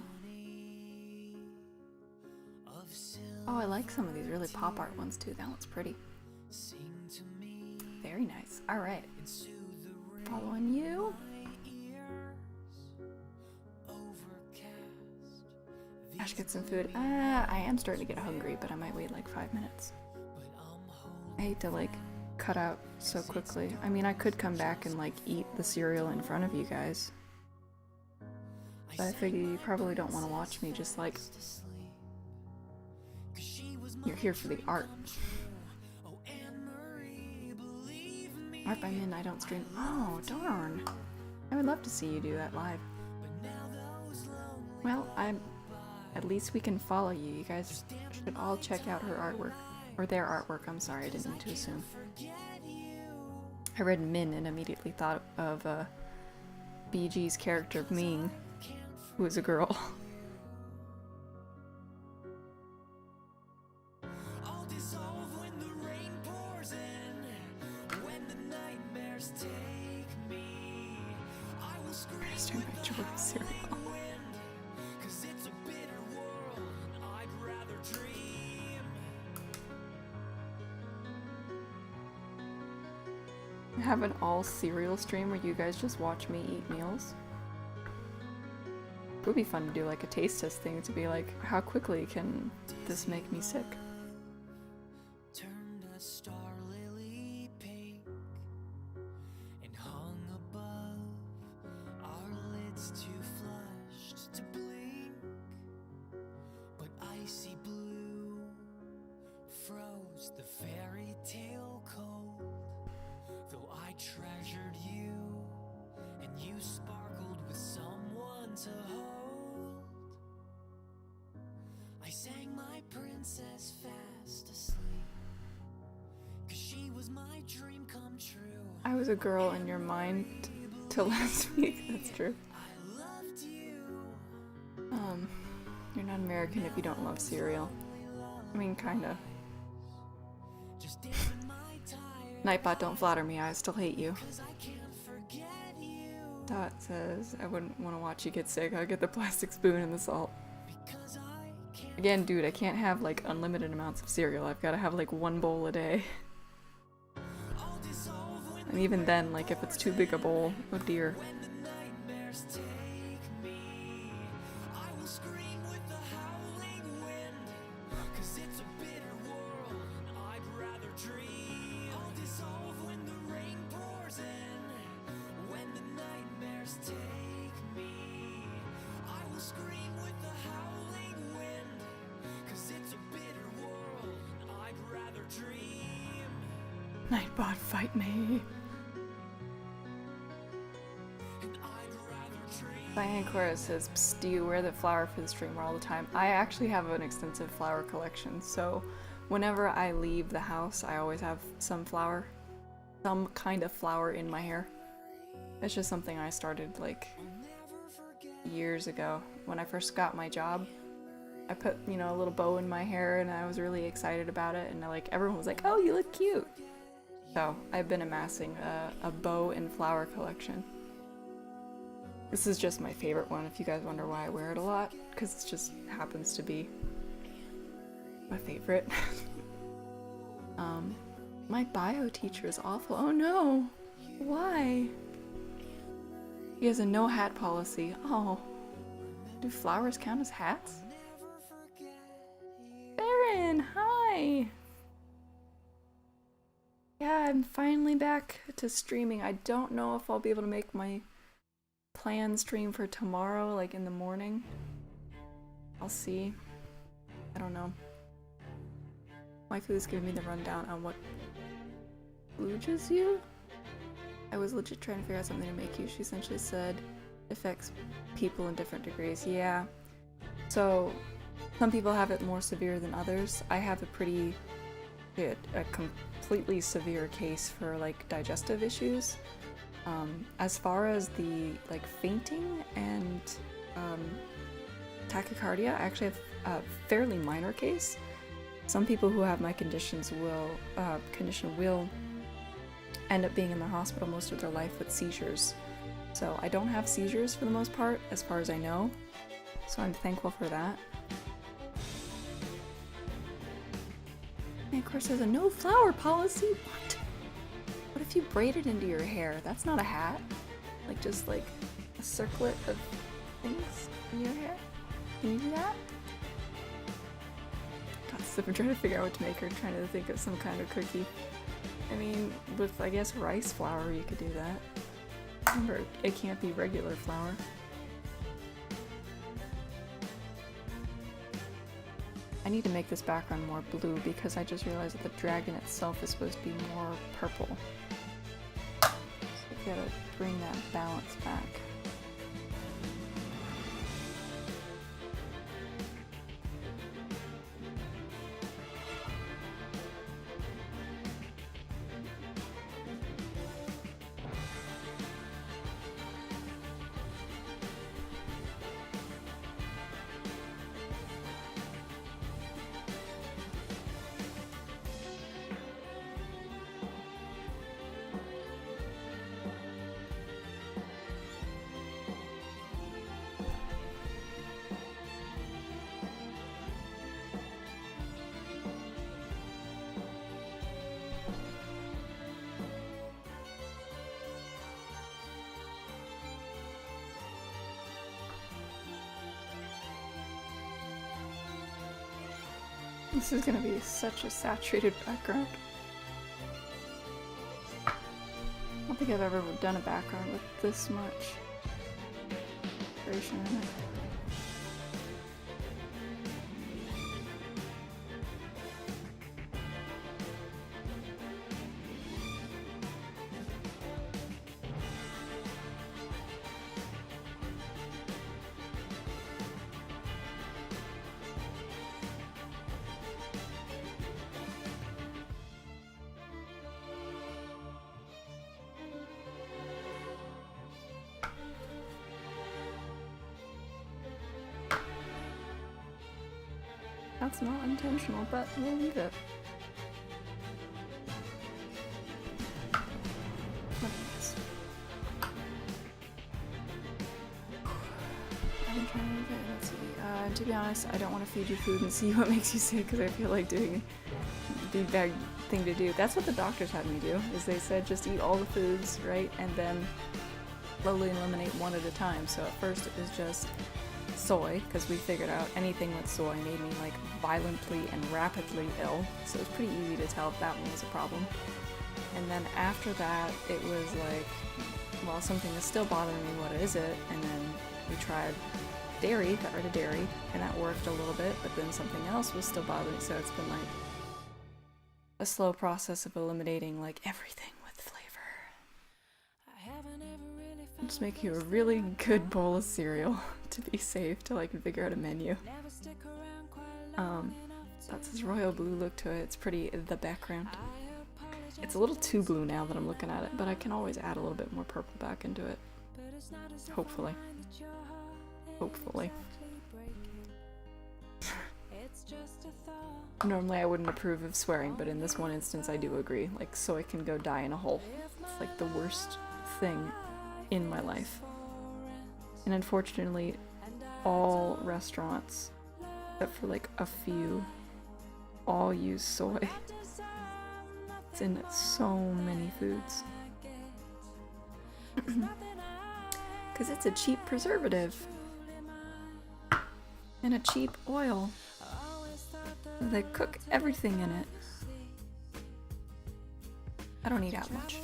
Oh, I like some of these really pop art ones too. That looks pretty. Very nice. Alright. Following you. Ash, get some food. I am starting to get hungry, but I might wait like 5 minutes. I hate to like cut out so quickly. I mean, I could come back and like eat the cereal in front of you guys. But I figure you probably don't want to watch me just like... You're here for the art. Art by midnight, I don't stream. Oh, darn. I would love to see you do that live. Well, at least we can follow you. You guys should all check out her artwork. Or their artwork, I'm sorry, I didn't mean to assume. I read Min and immediately thought of BG's character Ming, who is a girl. Cereal. Have an all cereal stream where you guys just watch me eat meals. It would be fun to do like a taste test thing to be like, how quickly can this make me sick? Turned a star lily pink and hung above our lids too flushed to blink, but icy blue froze the fairy tale cold. Though I treasured you and you sparkled with someone to hold, I sang my princess fast asleep, 'cause she was my dream come true. I was a girl in your mind till last week, that's true. I loved you. You're not American if you don't love cereal. I mean, kinda. Just dancing my tired, Nightbot, don't flatter me, I still hate you. 'cause I can't forget you. Dot says, I wouldn't want to watch you get sick, I'll get the plastic spoon and the salt. Because I can't. Again, dude, I can't have like unlimited amounts of cereal, I've gotta have like one bowl a day. I'll dissolve when And even then, like if it's too big a bowl, oh dear. the nightmares take me. I will scream with the howling wind, 'cause it's a bitter world and I'd rather dream. I'll dissolve when the rain pours in, when the nightmares take me. I will scream with the howling wind, 'cause it's a bitter world and I'd rather dream. Nightbot, fight me. And I'd rather dream. Diane Cora says, psst, do you wear the flower for the streamer all the time? I actually have an extensive flower collection, so whenever I leave the house, I always have some flower. Some kind of flower in my hair. It's just something I started like years ago. When I first got my job, I put, you know, a little bow in my hair and I was really excited about it, and like everyone was like, oh, you look cute. So I've been amassing a bow and flower collection. This is just my favorite one, if you guys wonder why I wear it a lot, because it just happens to be my favorite. My bio teacher is awful. Oh no! Why? He has a no hat policy. Oh. Do flowers count as hats? Baron, hi! Yeah, I'm finally back to streaming. I don't know if I'll be able to make my planned stream for tomorrow, like in the morning. I'll see. I don't know. Waifu's giving me the rundown on what luges you? I was legit trying to figure out something to make you. She essentially said affects people in different degrees. Yeah. So some people have it more severe than others. I have a completely severe case for like digestive issues. As far as the like fainting and tachycardia, I actually have a fairly minor case. Some people who have my condition will end up being in the hospital most of their life with seizures. So I don't have seizures for the most part, as far as I know. So I'm thankful for that. And of course there's a no flower policy. What? What if you braid it into your hair? That's not a hat. Like just like a circlet of things in your hair. Can you do that? God, so I'm trying to figure out what to make her, trying to think of some kind of cookie. I mean, with, I guess, rice flour, you could do that. Remember, it can't be regular flour. I need to make this background more blue because I just realized that the dragon itself is supposed to be more purple. So I gotta bring that balance back. This is gonna be such a saturated background. I don't think I've ever done a background with this much saturation in it. That's not intentional, but we'll leave it. I've been trying to leave it. Let's see. To be honest, I don't want to feed you food and see what makes you sick because I feel like doing the bad thing to do. That's what the doctors had me do, is they said just eat all the foods, right? And then slowly eliminate one at a time. So at first it was just soy, because we figured out anything with soy made me like violently and rapidly ill, so it was pretty easy to tell if that one was a problem. And then after that it was like, well, something is still bothering me, what is it? And then we tried dairy, got rid of dairy, and that worked a little bit, but then something else was still bothering me, so it's been like a slow process of eliminating like everything with flavor. I'll just make you a really good bowl of cereal to be safe till I can figure out a menu. That's his royal blue look to it. It's pretty, the background. It's a little too blue now that I'm looking at it, but I can always add a little bit more purple back into it. Hopefully. Hopefully. Normally I wouldn't approve of swearing, but in this one instance I do agree. Like, soy can go die in a hole. It's like the worst thing in my life. And unfortunately, all restaurants, except for like a few, all use soy. It's in so many foods. Because it's a cheap preservative. And a cheap oil. They cook everything in it. I don't eat out much.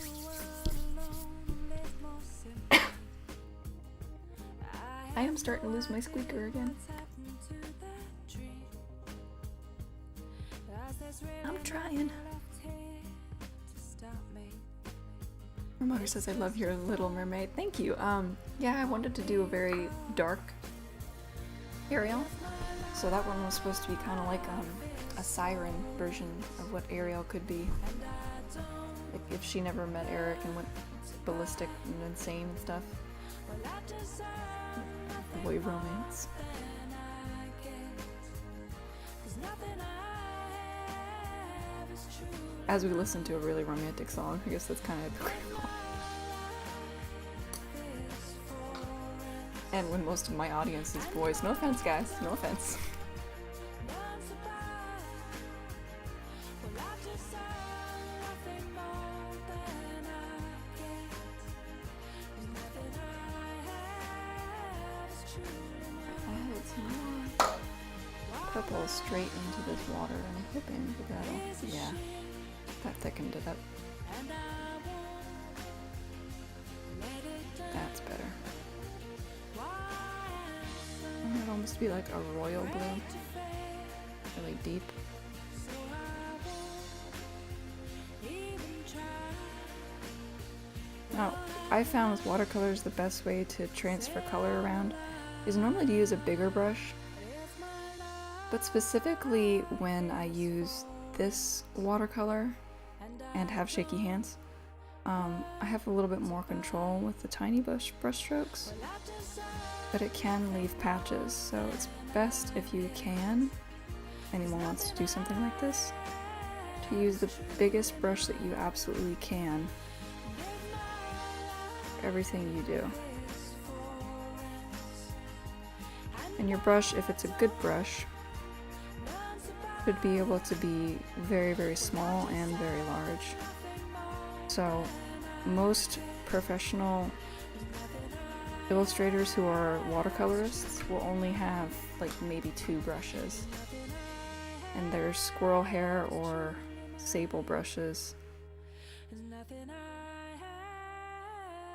I am starting to lose my squeaker again. I'm trying. Mother says I love your Little Mermaid. Thank you. Yeah, I wanted to do a very dark Ariel. So that one was supposed to be kind of like a siren version of what Ariel could be. Like if she never met Eric and went ballistic and insane and stuff. Boy romance. As we listen to a really romantic song, I guess that's kind of hypocritical. And when most of my audience is boys. No offense, guys. No offense. Purple straight into this water, and I'm hoping that that'll, yeah, that thickened it up. That's better. And it'd almost be like a royal blue. Really deep. Now, I found with watercolors the best way to transfer color around is normally to use a bigger brush. But specifically when I use this watercolor and have shaky hands, I have a little bit more control with the tiny brush strokes, but it can leave patches, so it's best if you can, anyone wants to do something like this, to use the biggest brush that you absolutely can for everything you do. And your brush, if it's a good brush, should be able to be very, very small and very large. So most professional illustrators who are watercolorists will only have like maybe 2 brushes. And there's squirrel hair or sable brushes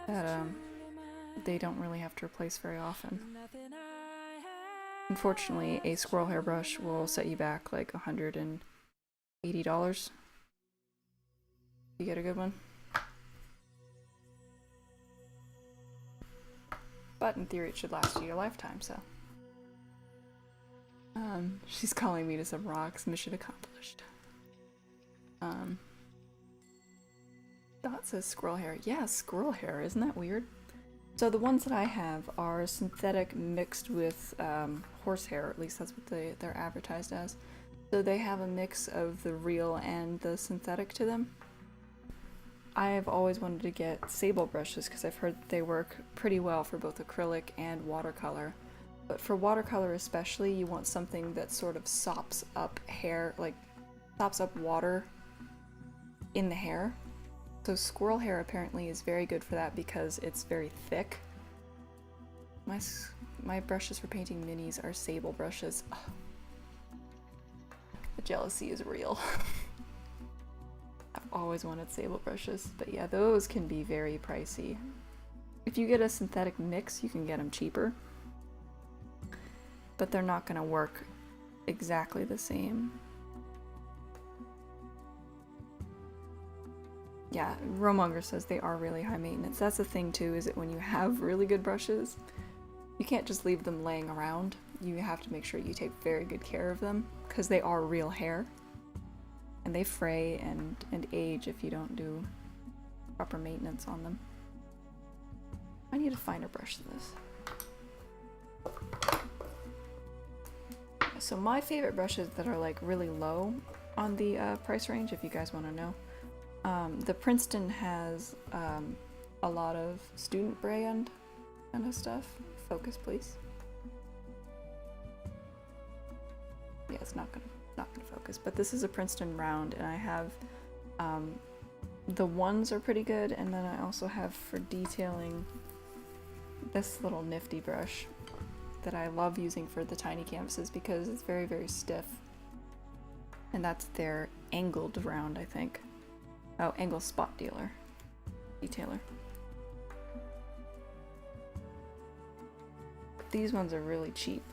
that they don't really have to replace very often. Unfortunately, a squirrel hair brush will set you back like $180. You get a good one. But in theory it should last you a lifetime, so. She's calling me to some rocks, mission accomplished. Dot says squirrel hair. Yeah, squirrel hair, isn't that weird? So the ones that I have are synthetic mixed with horsehair, at least that's what they're advertised as. So they have a mix of the real and the synthetic to them. I've always wanted to get sable brushes because I've heard that they work pretty well for both acrylic and watercolor. But for watercolor especially, you want something that sort of sops up hair, like sops up water in the hair. So squirrel hair apparently is very good for that because it's very thick. My brushes for painting minis are sable brushes. Ugh. The jealousy is real. I've always wanted sable brushes, but yeah, those can be very pricey. If you get a synthetic mix, you can get them cheaper, but they're not going to work exactly the same. Yeah, Romonger says they are really high maintenance. That's the thing too, is that when you have really good brushes, you can't just leave them laying around. You have to make sure you take very good care of them, because they are real hair. And they fray and age if you don't do proper maintenance on them. I need a finer brush than this. So my favorite brushes that are like really low on the price range, if you guys want to know. The Princeton has a lot of student brand kind of stuff. Focus, please. Yeah, it's not gonna focus, but this is a Princeton round, and I have the ones are pretty good, and then I also have for detailing this little nifty brush that I love using for the tiny canvases because it's very, very stiff. And that's their angled round, I think. Oh, angle spot detailer. But these ones are really cheap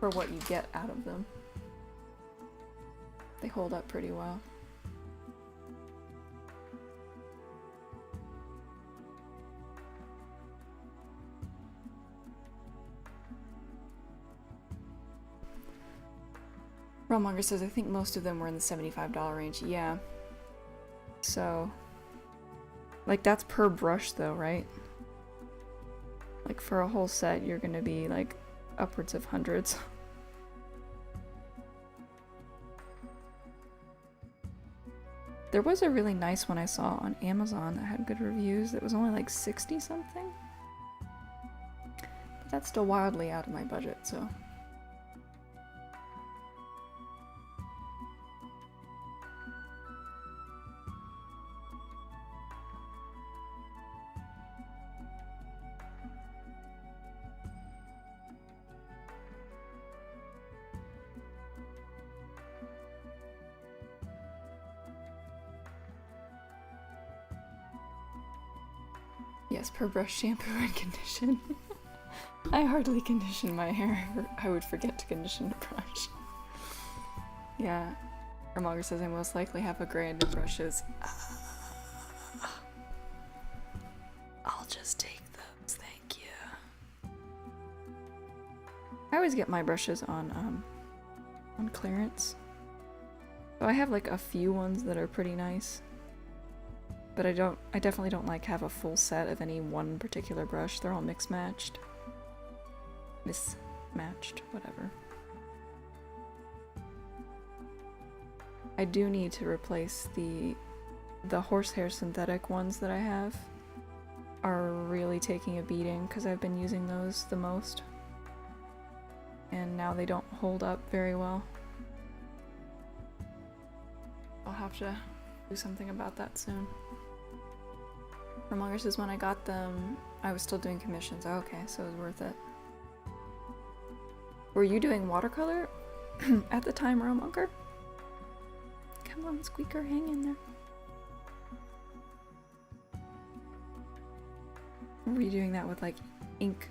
for what you get out of them. They hold up pretty well. Realmonger says, I think most of them were in the $75 range. Yeah. So, like, that's per brush though, right? Like, for a whole set, you're gonna be, like, upwards of hundreds. There was a really nice one I saw on Amazon that had good reviews that was only like 60 something. But that's still wildly out of my budget, so. Yes, per brush, shampoo, and condition. I hardly condition my hair. I would forget to condition the brush. Yeah. Hermonger says I most likely have a gray under brushes. I'll just take those, thank you. I always get my brushes on clearance. So I have like a few ones that are pretty nice. But I definitely don't like have a full set of any one particular brush. They're all mismatched, whatever. I do need to replace the horsehair synthetic ones that I have. Are really taking a beating because I've been using those the most. And now they don't hold up very well. I'll have to do something about that soon. Hermonger says when I got them, I was still doing commissions. Oh, okay, so it was worth it. Were you doing watercolor at the time, Hermonger? Come on, Squeaker, hang in there. Or were you doing that with like ink?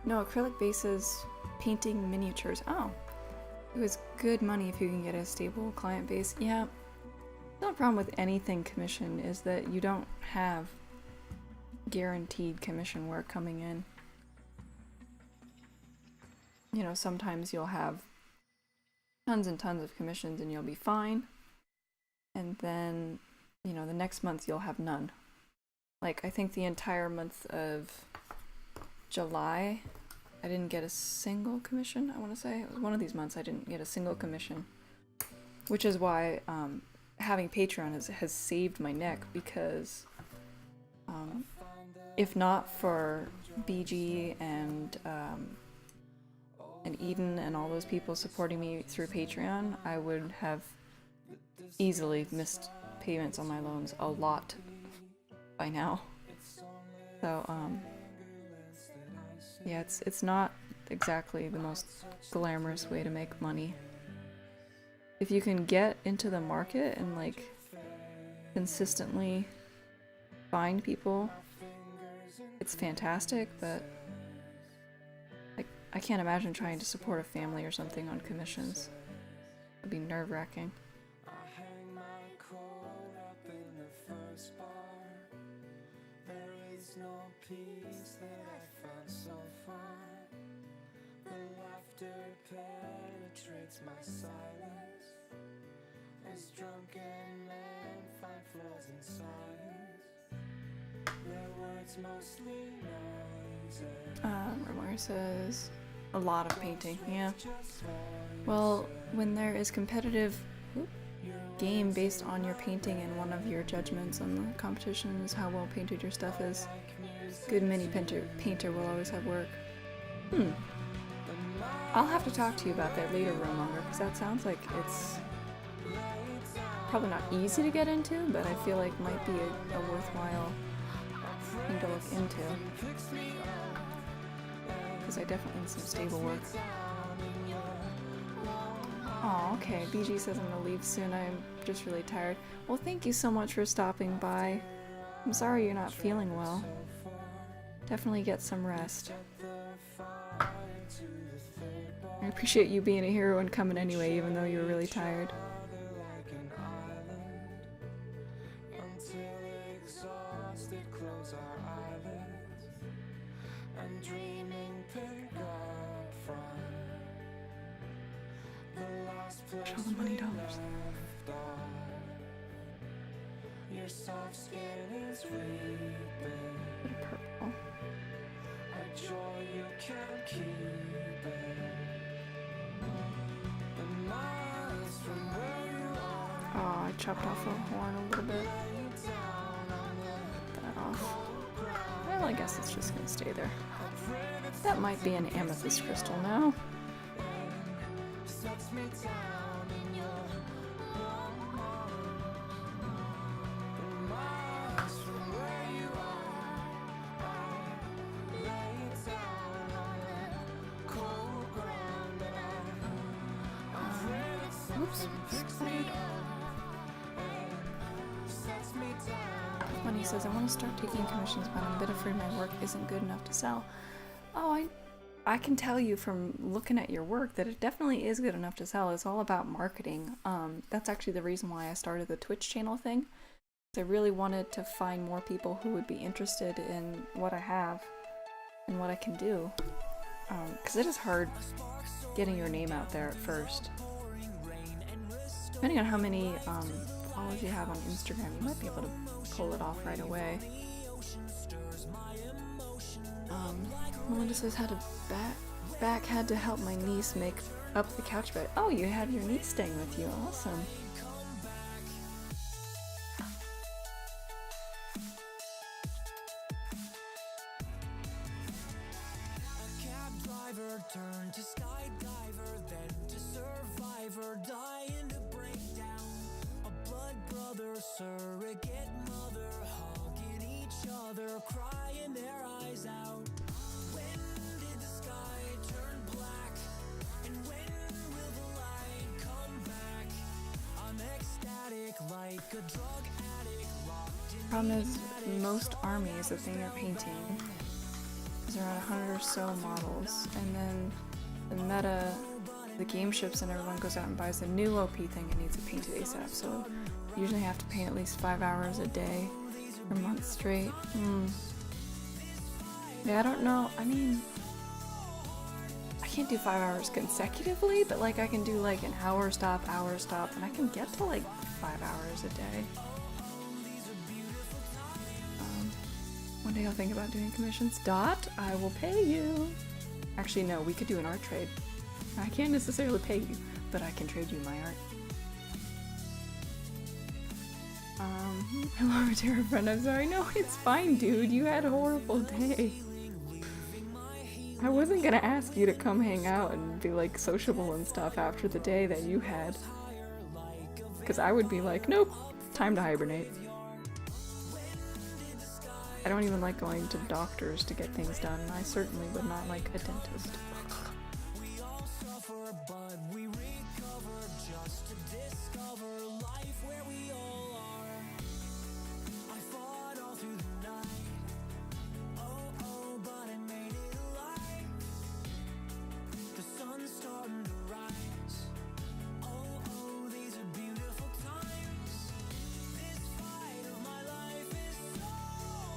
No, acrylic bases, painting miniatures. Oh, it was good money if you can get a stable client base. Yeah, the problem with anything commission is that you don't have guaranteed commission work coming in. You know, sometimes you'll have tons and tons of commissions and you'll be fine. And then, you know, the next month you'll have none. Like, I think the entire month of July, I didn't get a single commission, I want to say. It was one of these months I didn't get a single commission. Which is why having Patreon has saved my neck, because if not for BG and Eden and all those people supporting me through Patreon, I would have easily missed payments on my loans a lot by now. So, yeah, it's not exactly the most glamorous way to make money. If you can get into the market and like consistently find people, it's fantastic, but like I can't imagine trying to support a family or something on commissions. It'd be nerve-wracking. Peace that I found so far. The laughter penetrates my silence, as drunken men find flaws in science. Their words mostly noise. Remar says a lot of painting. Yeah. Well, when there is competitive game based on your painting and one of your judgments on the competition is how well painted your stuff is, good mini painter will always have work. I'll have to talk to you about that later, Romonger, because that sounds like it's probably not easy to get into, but I feel like might be a worthwhile thing to look into. Because I definitely need some stable work. Oh, okay. BG says I'm gonna leave soon. I'm just really tired. Well, thank you so much for stopping by. I'm sorry you're not feeling well. Definitely get some rest. I appreciate you being a hero and coming anyway, even though you were really tired. Show the money dollars. soft skin is weeping. Bit of purple. A joy you can't keep it. And miles from where you are, Oh, I chopped off the horn a little bit. laying down on the Put that off. cold ground. Well, I guess it's just gonna stay there. I pray that That might be an amethyst crystal now. sets me down in your warm arms. And miles from where you are, I lay down on the cold ground. And I pray that Oops, something picks me excited. up and sets me down. When he says, I want to start taking commissions, but I'm a bit afraid my work isn't good enough to sell. Oh, I can tell you from looking at your work that it definitely is good enough to sell. It's all about marketing. That's actually the reason why I started the Twitch channel thing. I really wanted to find more people who would be interested in what I have and what I can do. Because it is hard getting your name out there at first. Depending on how many followers you have on Instagram, you might be able to pull it off right away. Melinda says had a back had to help my niece make up the couch bed. Oh, you have your niece staying with you. Awesome. Cab driver turned to skydiver, then to survivor, dying to break down. A blood brother, surrogate mother, hugging each other, crying their eyes out. When did the sky turn black? And when will the light come back? I'm ecstatic like a drug addict, locked in. Problem is, most armies, the thing you're painting, is around 100 or so models, and then the meta, the game ships and everyone goes out and buys the new OP thing and needs it painted ASAP, so you usually have to paint at least 5 hours a day for months straight. Yeah, I don't know, I mean, I can't do 5 hours consecutively, but like I can do like an hour stop, and I can get to like 5 hours a day. One day I'll think about doing commissions. Dot, I will pay you. Actually, no, we could do an art trade. I can't necessarily pay you, but I can trade you my art. Hello, dear friend. I'm sorry. No, it's fine, dude. You had a horrible day. I wasn't gonna ask you to come hang out and be like sociable and stuff after the day that you had. Because I would be like, nope, time to hibernate. I don't even like going to doctors to get things done. I certainly would not like a dentist. We all suffer, but we recover just to discover life where we all are. I fought all through the night. Oh, but I made it alive. The sun's starting to rise. Oh, these are beautiful times. This fight of my life is so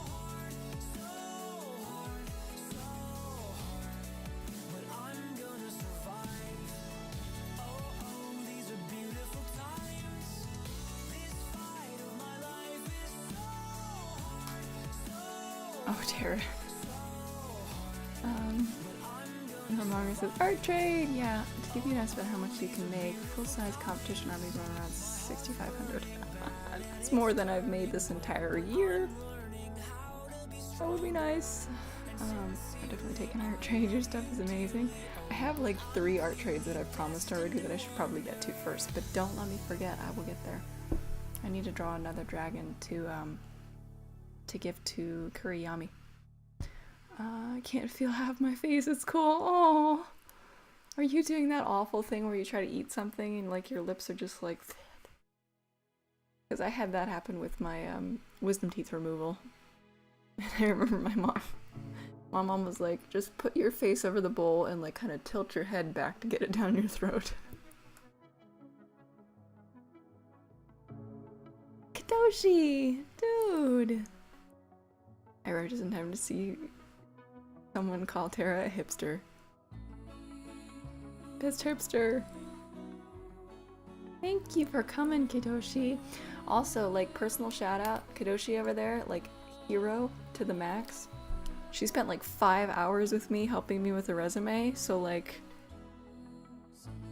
hard, so hard, so hard. But I'm gonna survive. Oh, these are beautiful times. This fight of my life is so hard, so Oh, dear. Margaret says, art trade! Yeah, to give you an estimate how much you can make, full-size competition armies run around 6,500. That's more than I've made this entire year. That would be nice. I'm definitely taking art trade. Your stuff is amazing. I have like 3 art trades that I've promised already that I should probably get to first, but don't let me forget, I will get there. I need to draw another dragon to give to Kuriyami. I can't feel half my face, it's cool. Oh, are you doing that awful thing where you try to eat something and like your lips are just like... Because I had that happen with my wisdom teeth removal. And I remember my mom was like, just put your face over the bowl and like kind of tilt your head back to get it down your throat. Kadoshi! Dude! I arrived just in time to see someone call Tara a hipster. Best hipster! Thank you for coming, Kadoshi. Also, like, personal shout out, Kadoshi over there, like, hero to the max. She spent like 5 hours with me helping me with the resume, so like,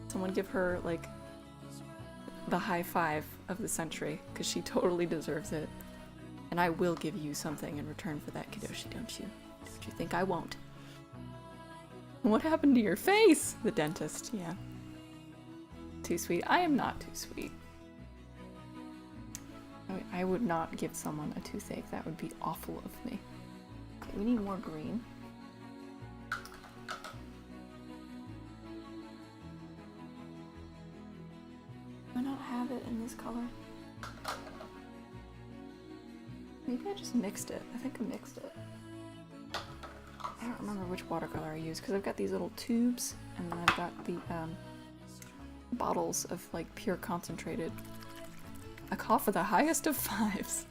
someone give her like the high five of the century, because she totally deserves it. And I will give you something in return for that, Kadoshi, don't you? Don't you think I won't? What happened to your face? The dentist, yeah. Too sweet. I am not too sweet. I would not give someone a toothache. That would be awful of me. Okay, we need more green. Do I not have it in this color? Maybe I just mixed it. I think I mixed it. I don't remember which watercolor I used because I've got these little tubes and then I've got the bottles of like pure concentrated. A call for the highest of fives.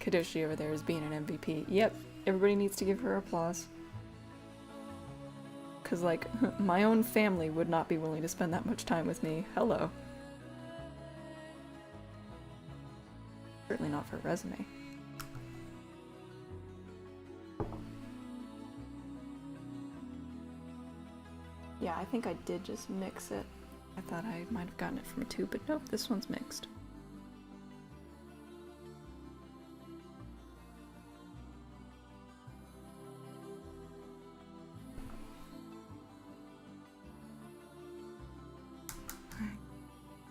Kadoshi over there is being an MVP. Yep, everybody needs to give her applause. Cause like, my own family would not be willing to spend that much time with me. Hello. Certainly not for a resume. Yeah, I think I did just mix it. I thought I might have gotten it from a tube, but nope, this one's mixed.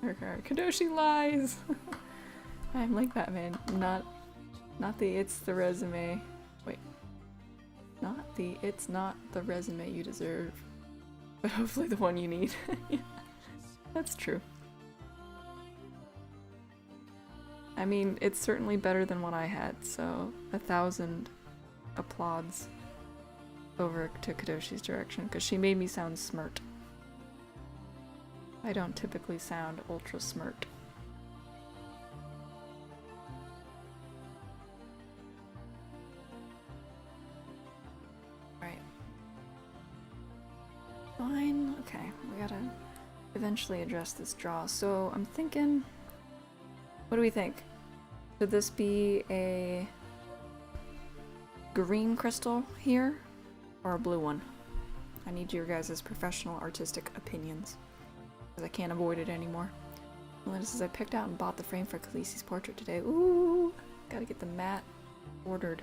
Okay, Kadoshi lies! I'm like that, man. Not the it's the resume. Wait. Not the it's not the resume you deserve. But hopefully the one you need. Yeah, that's true. I mean, it's certainly better than what I had, so 1,000 applauds over to Kadoshi's direction, because she made me sound smirt. I don't typically sound ultra smirt. Right. Fine. Okay, we gotta eventually address this draw. So I'm thinking, what do we think? Should this be a green crystal here or a blue one? I need your guys' professional artistic opinions, because I can't avoid it anymore. Melinda says, I picked out and bought the frame for Khaleesi's portrait today. Ooh, gotta get the matte ordered.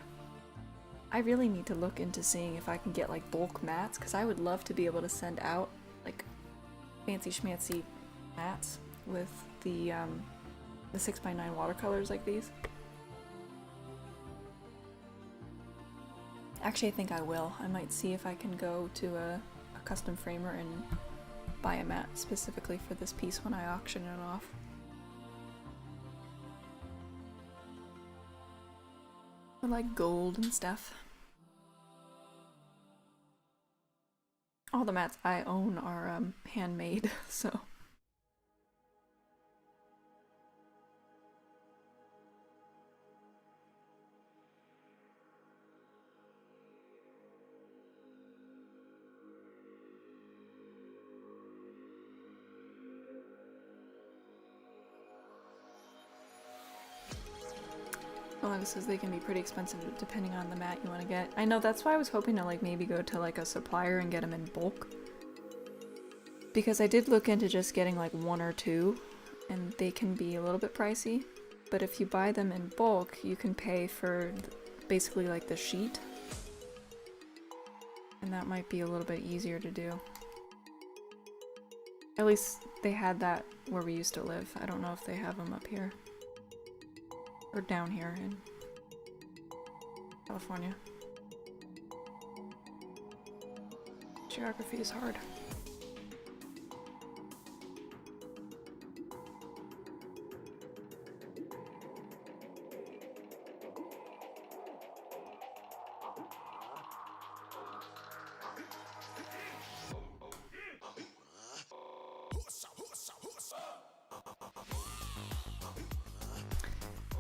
I really need to look into seeing if I can get like bulk mats, because I would love to be able to send out like fancy schmancy mats with the 6x9 watercolors like these. Actually, I think I will. I might see if I can go to a custom framer and buy a mat specifically for this piece when I auction it off. I like gold and stuff. All the mats I own are handmade, so. Melinda says they can be pretty expensive depending on the mat you want to get. I know, that's why I was hoping to like maybe go to like a supplier and get them in bulk. Because I did look into just getting like 1 or 2, and they can be a little bit pricey. But if you buy them in bulk, you can pay for basically like the sheet. And that might be a little bit easier to do. At least they had that where we used to live. I don't know if they have them up here. Or down here in California. Geography is hard.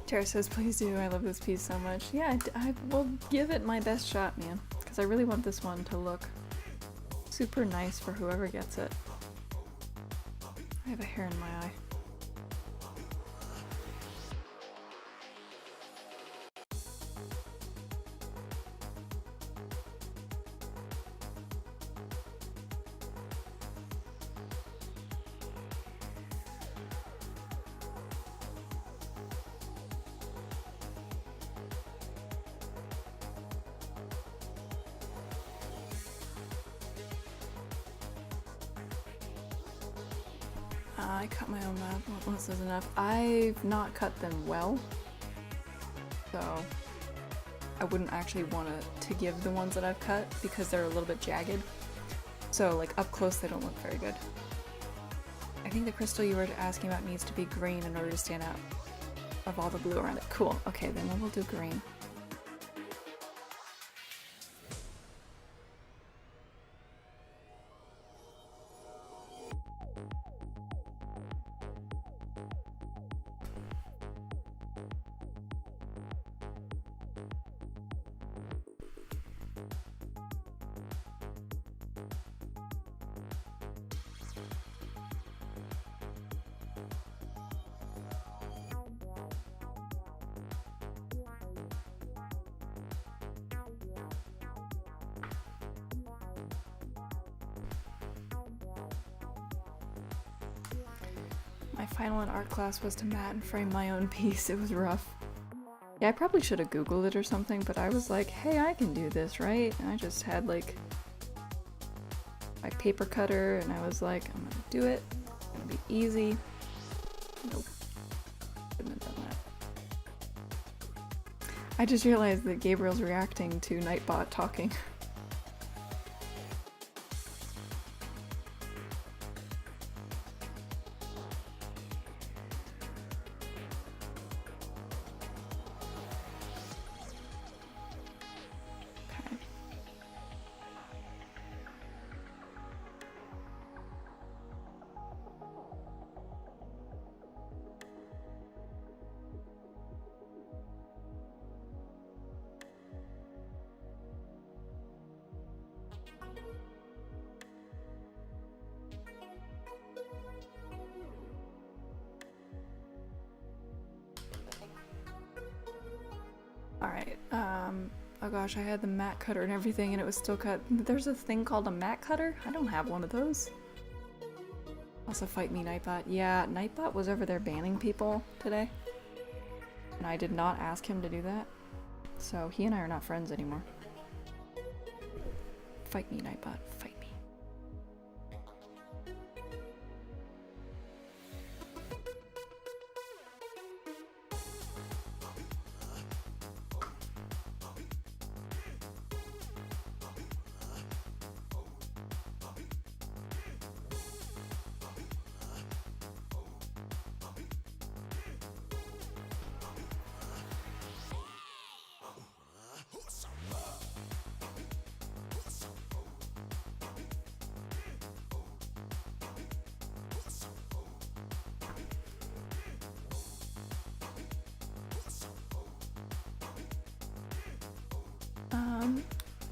Tara says, please do, I love this piece so much. Yeah, I will give it my best shot, man. Because I really want this one to look super nice for whoever gets it. I have a hair in my eye. I cut my own map once is enough. I've not cut them well, so I wouldn't actually want to give the ones that I've cut because they're a little bit jagged. So like up close they don't look very good. I think the crystal you were asking about needs to be green in order to stand out of all the blue around it. Cool. Okay, then we'll do green. My final in art class was to mat and frame my own piece. It was rough. Yeah, I probably should have Googled it or something, but I was like, hey, I can do this, right? And I just had like my paper cutter and I was like, I'm gonna do it. It's gonna be easy. Nope. Couldn't have done that. I just realized that Gabriel's reacting to Nightbot talking. Alright, oh gosh, I had the mat cutter and everything and it was still cut. There's a thing called a mat cutter? I don't have one of those. Also fight me, Nightbot. Yeah, Nightbot was over there banning people today. And I did not ask him to do that. So he and I are not friends anymore. Fight me, Nightbot. Fight me.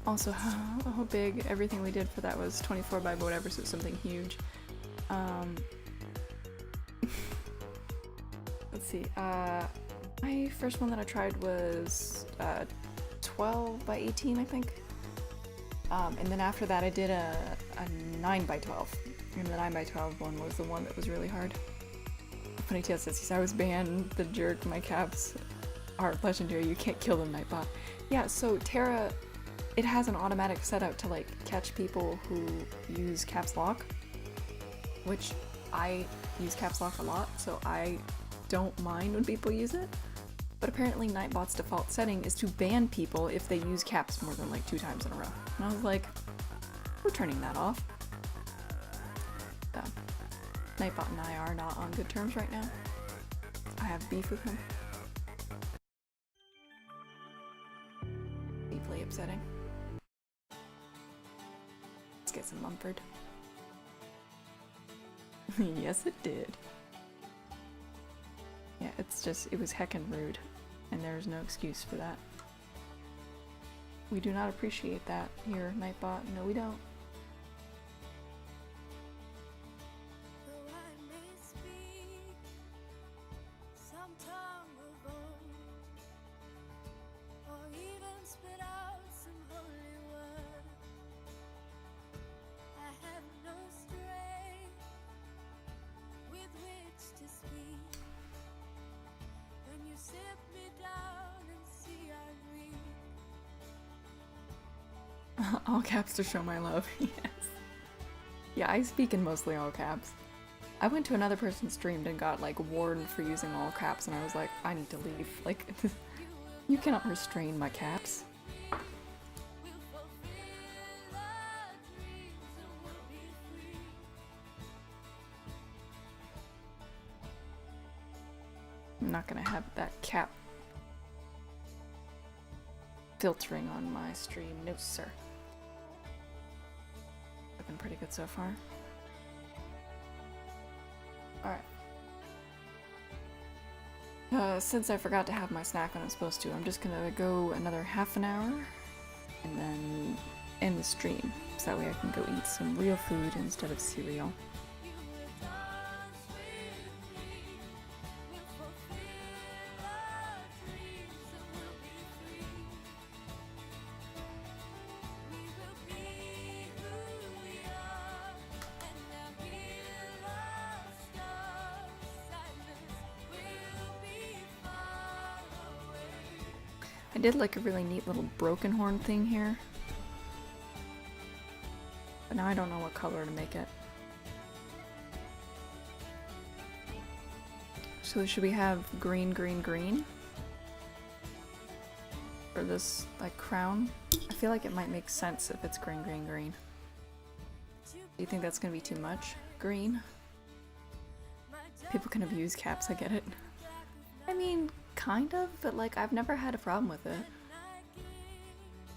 Also, how big everything we did for that was 24 by whatever, so it's something huge. Let's see, my first one that I tried was 12 by 18, I think. And then after that I did a 9 by 12. And the 9 by 12 one was the one that was really hard. Funny Tail says, I was banned, the jerk, my caps are legendary, you can't kill them, Nightbot. Yeah, so Terra, it has an automatic setup to like catch people who use caps lock, which I use caps lock a lot, so I don't mind when people use it. But apparently Nightbot's default setting is to ban people if they use caps more than like 2 times in a row. And I was like, we're turning that off. So, Nightbot and I are not on good terms right now. I have beef with him. Deeply upsetting. Let's get some Mumford. Yes, it did. Yeah, it's just, it was heckin' rude, and there's no excuse for that. We do not appreciate that here, Nightbot. No, we don't. All caps to show my love, yes. Yeah, I speak in mostly all caps. I went to another person's stream and got like warned for using all caps, and I was like, I need to leave. Like, you cannot restrain my caps. I'm not gonna have that cap filtering on my stream, no sir. Looking pretty good so far. Alright. Since I forgot to have my snack when I'm supposed to, I'm just gonna go another half an hour and then end the stream, so that way I can go eat some real food instead of cereal. I did like a really neat little broken horn thing here, but now I don't know what color to make it. So should we have green, green, green for this like crown? I feel like it might make sense if it's green, green, green. Do you think that's gonna be too much green? People can abuse caps, I get it. I mean, kind of, but like I've never had a problem with it.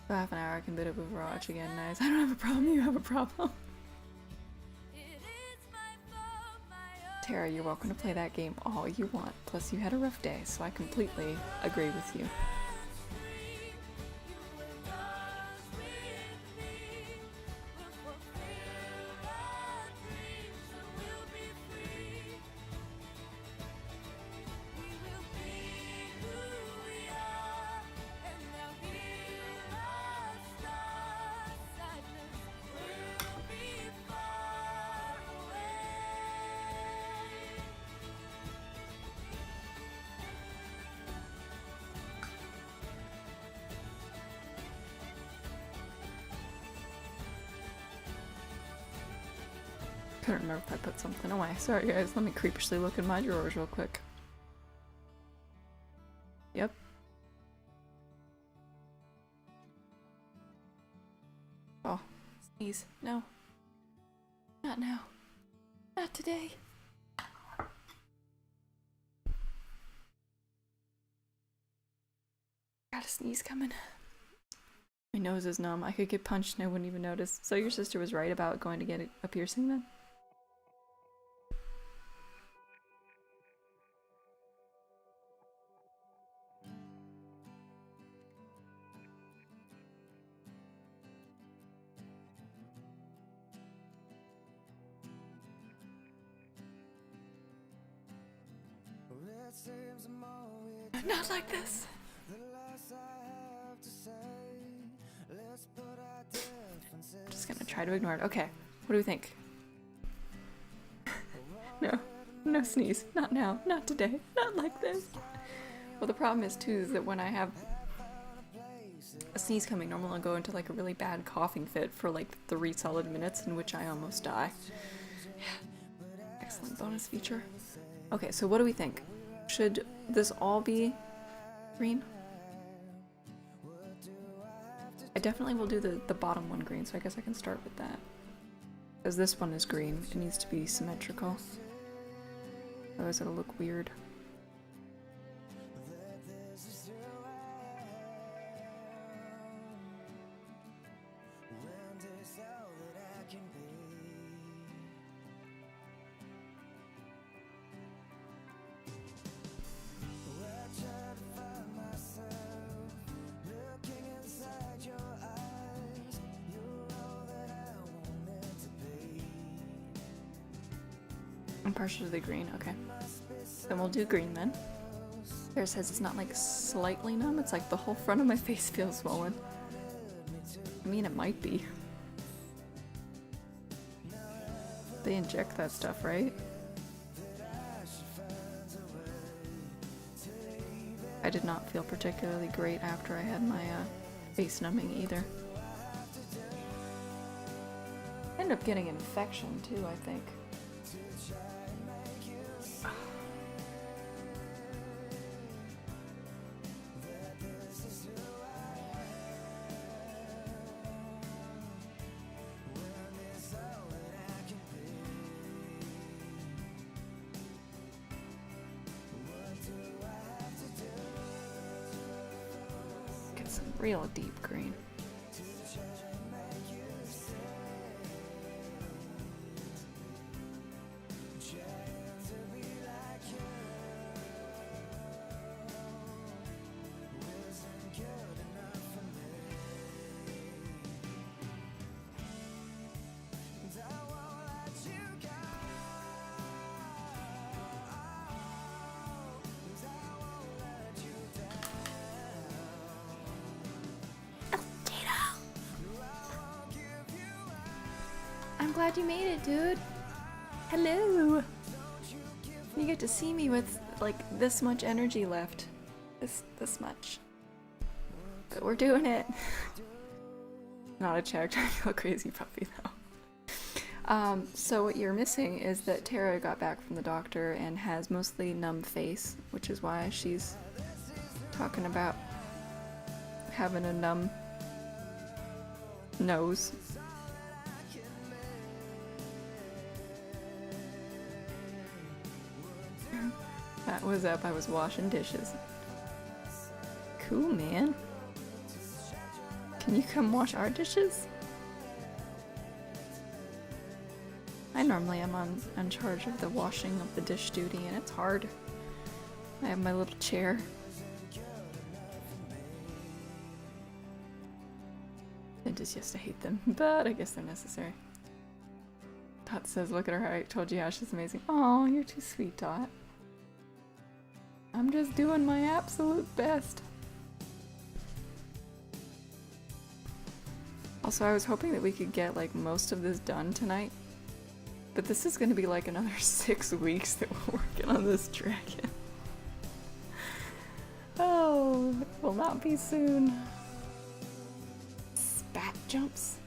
For half an hour I can boot up Overwatch again, nice. I don't have a problem, you have a problem. Tara, you're welcome to play that game all you want. Plus you had a rough day, so I completely agree with you. Couldn't remember if I put something away. Sorry guys, let me creepishly look in my drawers real quick. Yep. Oh, sneeze. No. Not now. Not today. Got a sneeze coming. My nose is numb. I could get punched and I wouldn't even notice. So your sister was right about going to get a piercing then? Not like this. I'm just gonna try to ignore it. Okay, what do we think? No, no sneeze. Not now. Not today. Not like this. Well, the problem is too is that when I have a sneeze coming, normally I'll go into like a really bad coughing fit for like 3 solid minutes, in which I almost die. Excellent bonus feature. Okay, so what do we think? Should this all be green? I definitely will do the bottom one green, so I guess I can start with that. Because this one is green, it needs to be symmetrical. Otherwise it'll look weird. I'm partial to the green, okay. Then we'll do green then. Sarah says it's not like slightly numb, it's like the whole front of my face feels swollen. I mean, it might be. They inject that stuff, right? I did not feel particularly great after I had my face numbing either. I ended up getting an infection too, I think. real deep green. I'm glad you made it, dude. Hello. You get to see me with like this much energy left. This much. But we're doing it. Not a check, trying to go crazy puppy though. So what you're missing is that Tara got back from the doctor and has mostly numb face, which is why she's talking about having a numb nose. That was up, I was washing dishes. Cool, man. Can you come wash our dishes? I normally am in charge of the washing of the dish duty, and it's hard. I have my little chair. Dentist used to hate them, but I guess they're necessary. Dot says, look at her, I told you Ash is amazing. Oh, you're too sweet, Dot. I'm just doing my absolute best. Also, I was hoping that we could get like most of this done tonight. But this is gonna be like another 6 weeks that we're working on this dragon. Oh, it will not be soon. Spat jumps?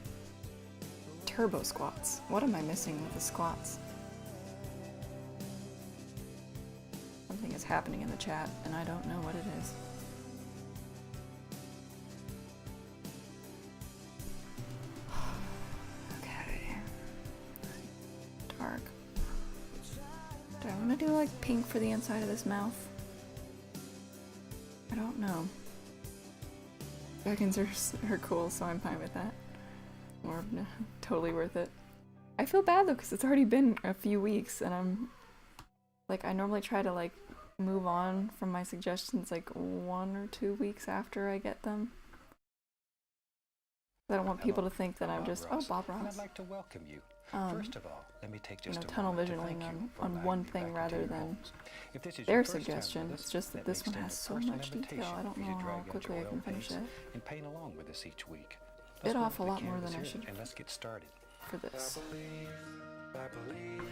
Turbo squats. What am I missing with the squats? Something is happening in the chat, and I don't know what it is. Okay. Dark. Do I want to do like pink for the inside of this mouth? I don't know. Dragons are cool, so I'm fine with that. Or no, totally worth it. I feel bad though, because it's already been a few weeks, and I'm like, I normally try to like move on from my suggestions like 1 or 2 weeks after I get them. I don't want people to think that I'm just, oh, Bob Ross. I'd like to welcome you. First of all, let me take just tunnel visioning on one thing rather than their suggestion. It's just that this one has so much detail. I don't know how quickly I can finish it. And paint along with us each week. Bit off a lot more than I should and let's get started. For this. I believe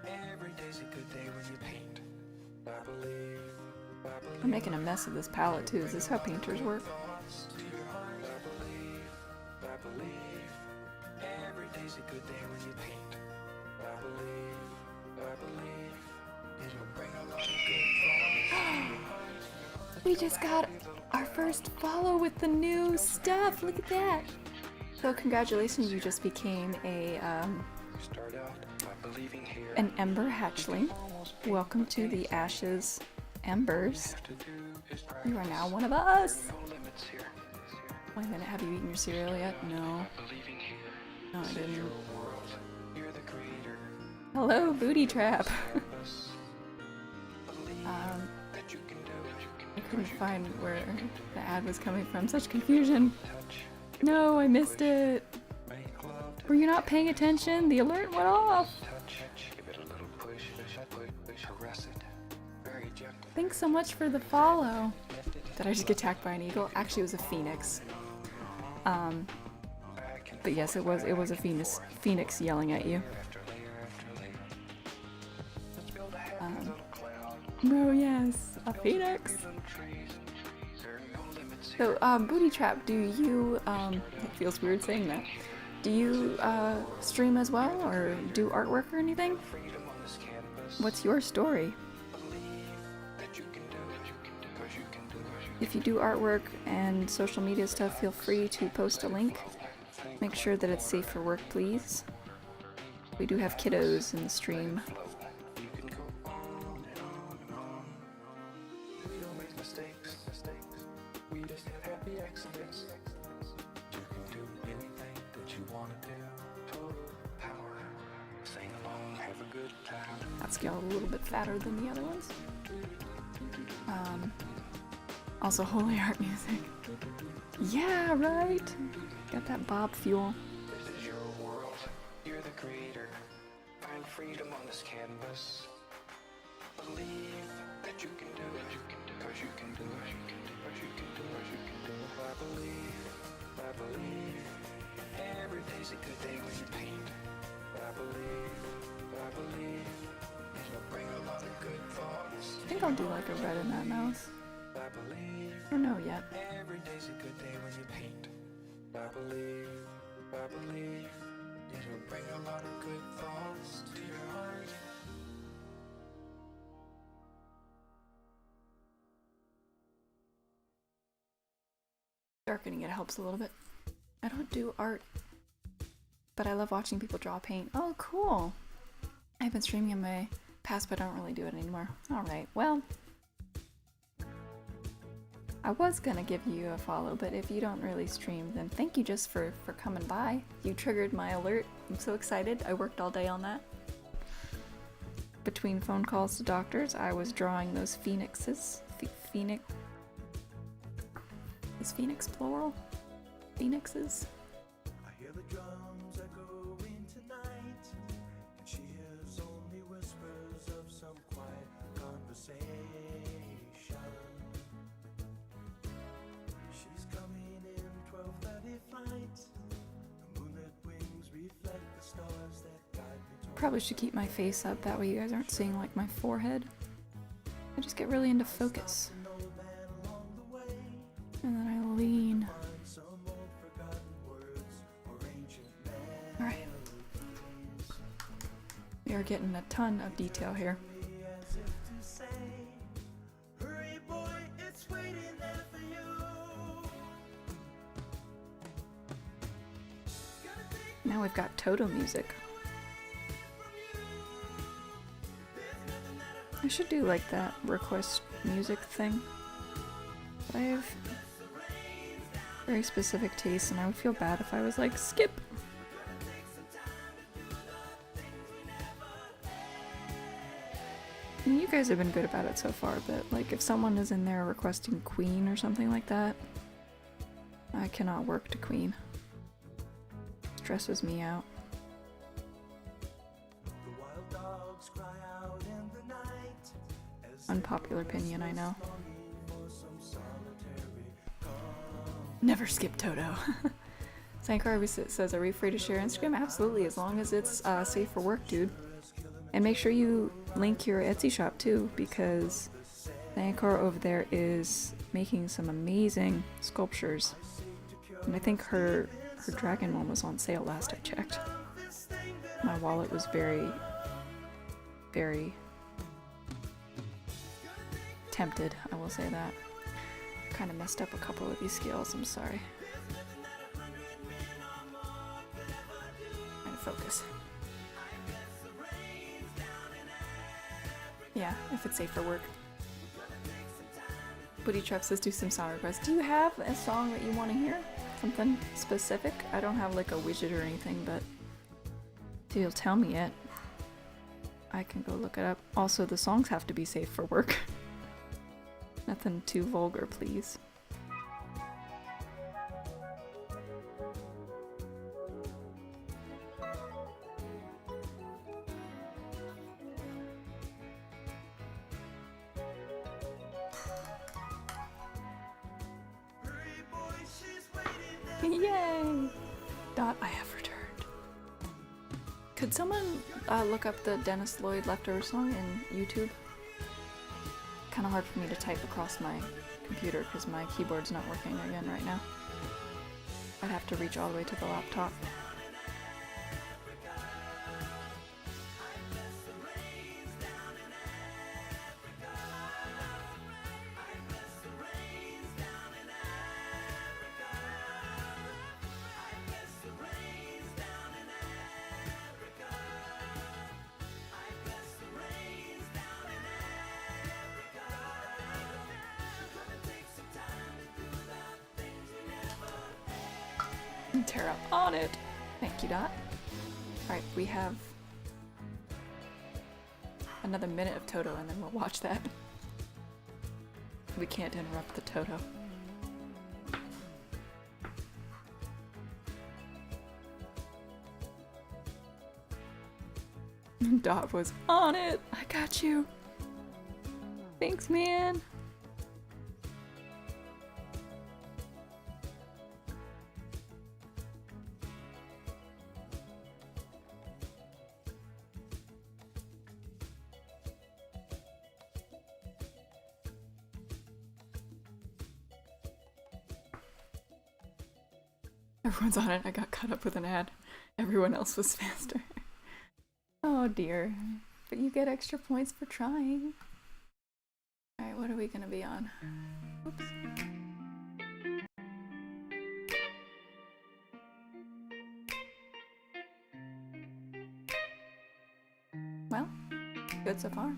every day's a good day when you paint. I believe I'm making a mess of this palette too. Is this how painters work? to your heart. I believe every day's a good day when you paint. I believe it'll bring a lot of good thoughts. We just got our first follow with the new stuff. Look at that. So congratulations, you just became a Start out by believing here. an Ember hatchling. Welcome to the Ashes Embers. You are now one of us. No limits here. Wait a minute, have you eaten your cereal yet? No. Believing here. No, I didn't. World. You're the creator. Hello, booty trap. That you can do it. I couldn't find where the ad was coming from. Such confusion. Touch. No, I missed it. Make love. Were you not paying attention? The alert went off. Touch. Give it a little push. Caress it. Very gentle. Thanks so much for the follow. Did I just get attacked by an eagle? Actually, it was a phoenix. But yes, it was a phoenix yelling at you. After layer after layer. Let's build a happy little cloud. No, yes, a phoenix. Little trees. There are no limits here. So, booty trap, do you, it feels weird saying that. Do you, stream as well, or do artwork or anything? Freedom on this canvas. What's your story? Believe that you can do it. Because you can do it. If you do artwork and social media stuff, feel free to post a link. Make sure that it's safe for work, please. We do have kiddos in the stream. You can go on and on and on. We don't make mistakes. We just have happy accidents. full power. Sing along, have a good time. That scale a little bit fatter than the other ones. Also, holy art music. Yeah, right. Got that Bob fuel. This is your world. You're the creator. Find freedom on this canvas. Believe that you can do it. Cause you can do it. Cause you can do it. You can do it. I believe. I believe. Every day's a good day when you paint. I believe. I believe. It'll bring a lot of good thoughts. I think I'll do like a red in that mouse. I believe. I don't know yet. Every day's a good day when you paint. I believe. I believe. It'll bring a lot of good thoughts to your heart. Darkening it helps a little bit. I don't do art, but I love watching people draw paint. Oh, cool. I've been streaming in my past, but I don't really do it anymore. Alright, well, I was gonna give you a follow, but if you don't really stream, then thank you just for coming by. You triggered my alert. I'm so excited. I worked all day on that. Between phone calls to doctors, I was drawing those phoenixes. Phoenix. Is phoenix plural? Phoenixes? I hear the drums are going tonight, and she hears only whispers of some quiet conversation. She's coming in 12:30 flight. The moonlit wings reflect the stars that guide me toward. Probably should keep my face up, that way you guys aren't seeing like my forehead. I just get really into focus. An old man along the way, And then I lean. find some old forgotten words or ancient Alright. We are getting a ton of detail here. melody as if to say, hurry boy, it's waiting there for you. Gotta take Now we've got Toto music. I should do like that request music thing. But I have very specific tastes, and I would feel bad if I was like, skip! I mean, you guys have been good about it so far, but like if someone is in there requesting Queen or something like that, I cannot work to Queen. Stresses me out. the wild dogs cry out in the night as Unpopular opinion, I know. longing for some solitary calm. Never skip Toto. Sankar says, are we free to share Instagram? Absolutely, as long as it's safe for work, dude. And make sure you link your Etsy shop too, because Sankar over there is making some amazing sculptures. And I think her dragon one was on sale last I checked. My wallet was very, very tempted, I will say that. Kind of messed up a couple of these scales, I'm sorry. Trying to focus. Yeah, if it's safe for work. Booty Trap says do some song requests. Do you have a song that you want to hear? Something specific? I don't have like a widget or anything, but if you'll tell me it, I can go look it up. Also, the songs have to be safe for work. Nothing too vulgar, please. Hurry boy, she's waiting there. Yay! Dot, I have returned. Could someone look up the Dennis Lloyd Leftover song in YouTube? Kind of hard for me to type across my computer because my keyboard's not working again right now. I'd have to reach all the way to the laptop. Terra on it. Thank you, Dot. Alright, we have another minute of Toto and then we'll watch that. We can't interrupt the Toto. Dot was on it! I got you! Thanks, man! Everyone's on it. I got caught up with an ad. Everyone else was faster. Oh dear. But you get extra points for trying. Alright, what are we gonna be on? Oops. Well, good so far.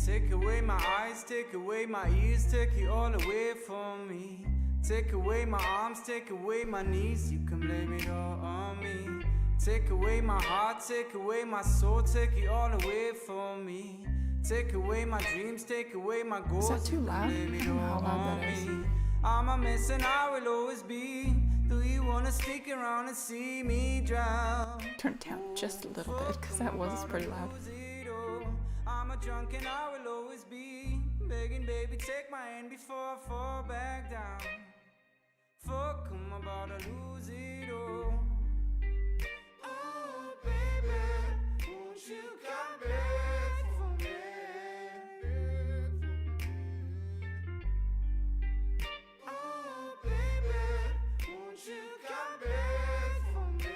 Take away my eyes, take away my ears, take it all away from me. Take away my arms, take away my knees, you can blame it all on me. Take away my heart, take away my soul, take it all away from me. Take away my dreams, take away my goals, Is that too loud? blame it I don't know how all loud on that is. me. I'm a mess and I will always be. Do you wanna stick around and see me drown? Turn it down just a little bit, because that was pretty loud. I'm a drunk and I will always be begging, baby, take my hand before I fall back down. Fuck, I'm about to lose it all. Oh, baby, won't you come back for me? Oh, baby, won't you come back for me?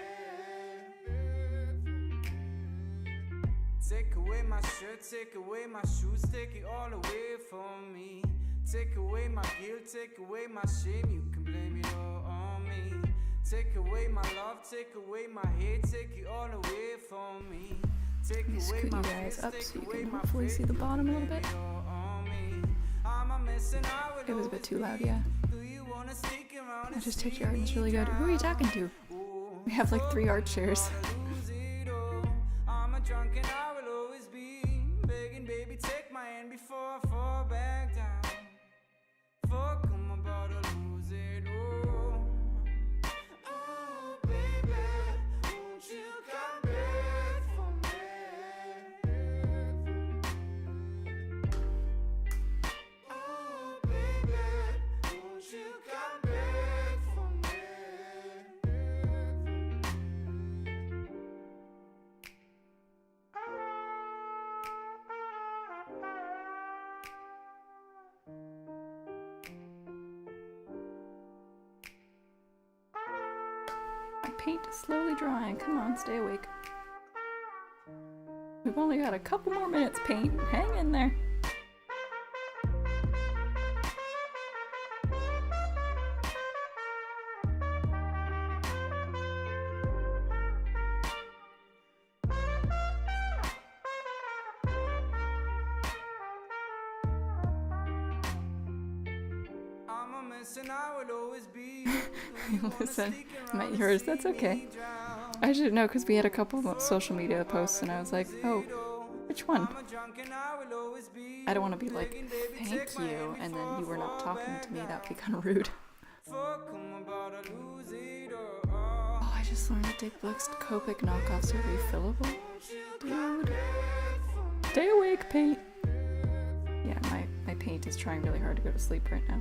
Take away my shirt, take away my shoes, take it all away from me. Take away my guilt, take away my shame, you can blame it all on me. Take away my love, take away my hate, take it all away from me. Take Let me away scoot my you guys fears, up take so you away can my hopefully faith, see the you bottom a can little blame bit. it all on me. I'm a mess and I will It was a bit too always loud, be. yeah. Do you wanna stick around I'll and just take see your art, it's me really good. Who are you talking to? drown? We have like 3 art shares. Lose it all. I'm a drunk and I will always be begging, baby, take my hand before I fall back down. Fuck, I'm about to lose it all. Oh, baby, won't you come back for me? Oh, baby, won't you come back for me? My paint is slowly drying. Come on, stay awake. We've only got a couple more minutes, paint. Hang in there. I'm a mess and I will always be. Listen, I'm at yours. That's okay. I should know because we had a couple of social media posts and I was like, oh, which one? I don't want to be like, thank you, and then you were not talking to me. That would be kind of rude. Oh, I just learned that Dick Blick's Copic knockoffs are refillable. Dude. Stay awake, paint. Yeah, my paint is trying really hard to go to sleep right now.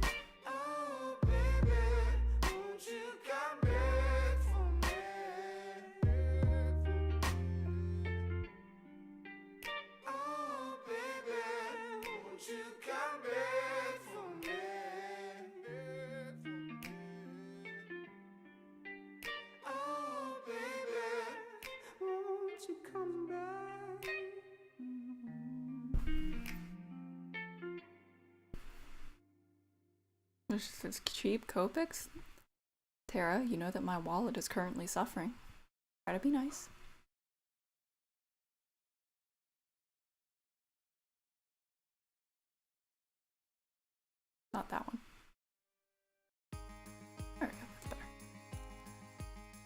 There's this cheap Copics. Tara, you know that my wallet is currently suffering. Try to be nice. Not that one. There we go, that's better.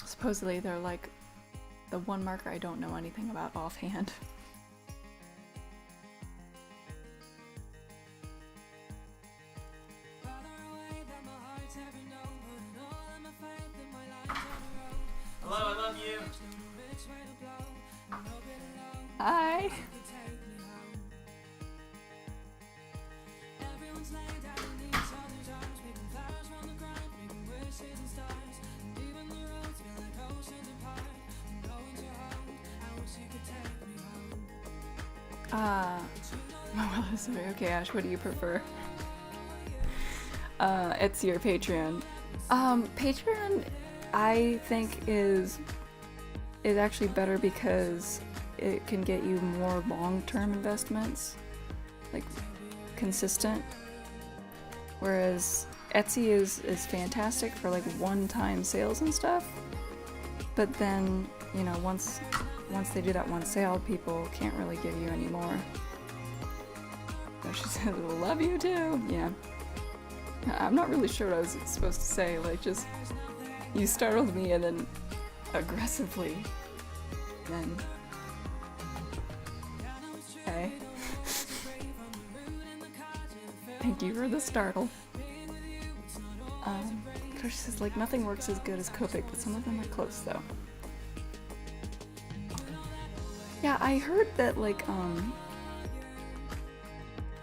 Supposedly they're like the one marker I don't know anything about offhand. Hello, I love you. Hi! Well, this is very okay, Ash, what do you prefer? Etsy or Patreon? Patreon, I think is actually better because it can get you more long-term investments, like consistent. Whereas Etsy is fantastic for like one-time sales and stuff, but then, you know, once they do that one sale, people can't really give you any more. So she says, "We'll love you too." Yeah. I'm not really sure what I was supposed to say. Like, just you startled me and then aggressively. Then. Okay. Thank you for the startle. She says, like, nothing works as good as Copic, but some of them are close though. Yeah, I heard that, like,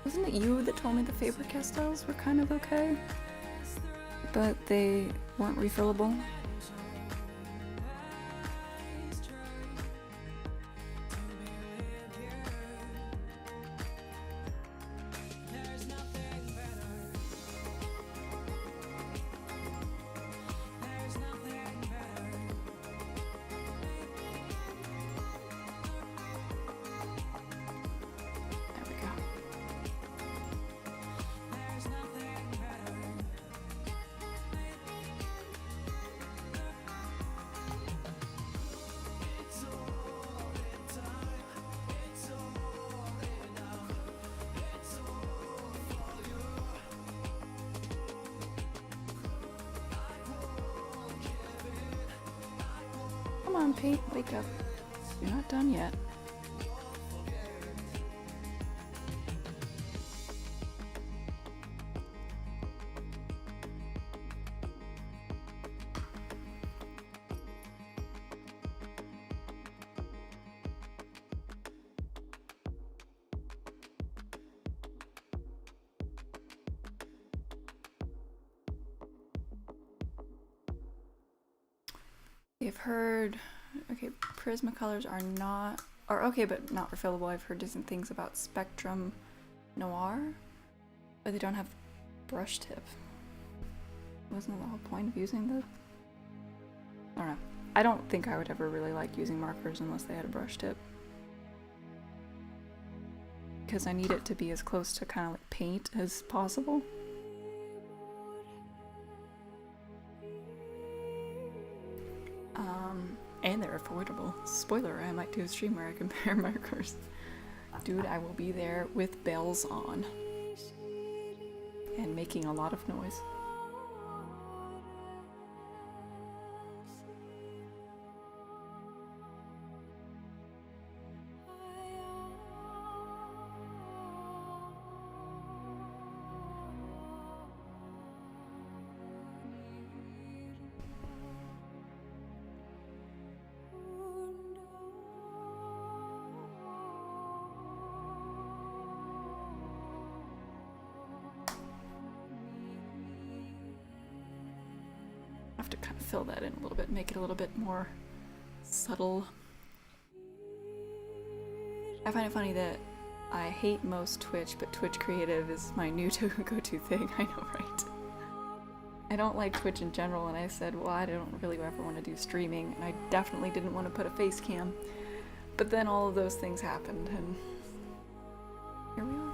wasn't it you that told me the Faber-Castells were kind of okay? But they weren't refillable? Come on, Pete, wake up. You're not done yet. I've heard, okay, Prismacolors are not, or okay, but not refillable. I've heard decent things about Spectrum Noir, but they don't have brush tip. Wasn't that the whole point of using the, I don't know. I don't think I would ever really like using markers unless they had a brush tip. Because I need it to be as close to kind of like paint as possible. And they're affordable. Spoiler, I might do a stream where I compare markers. Dude, I will be there with bells on. And making a lot of noise. Have to kind of fill that in a little bit, make it a little bit more subtle. I find it funny that I hate most Twitch, but Twitch Creative is my new go-to thing. I know, right? I don't like Twitch in general, and I said, well, I don't really ever want to do streaming, and I definitely didn't want to put a face cam. But then all of those things happened, and here we are.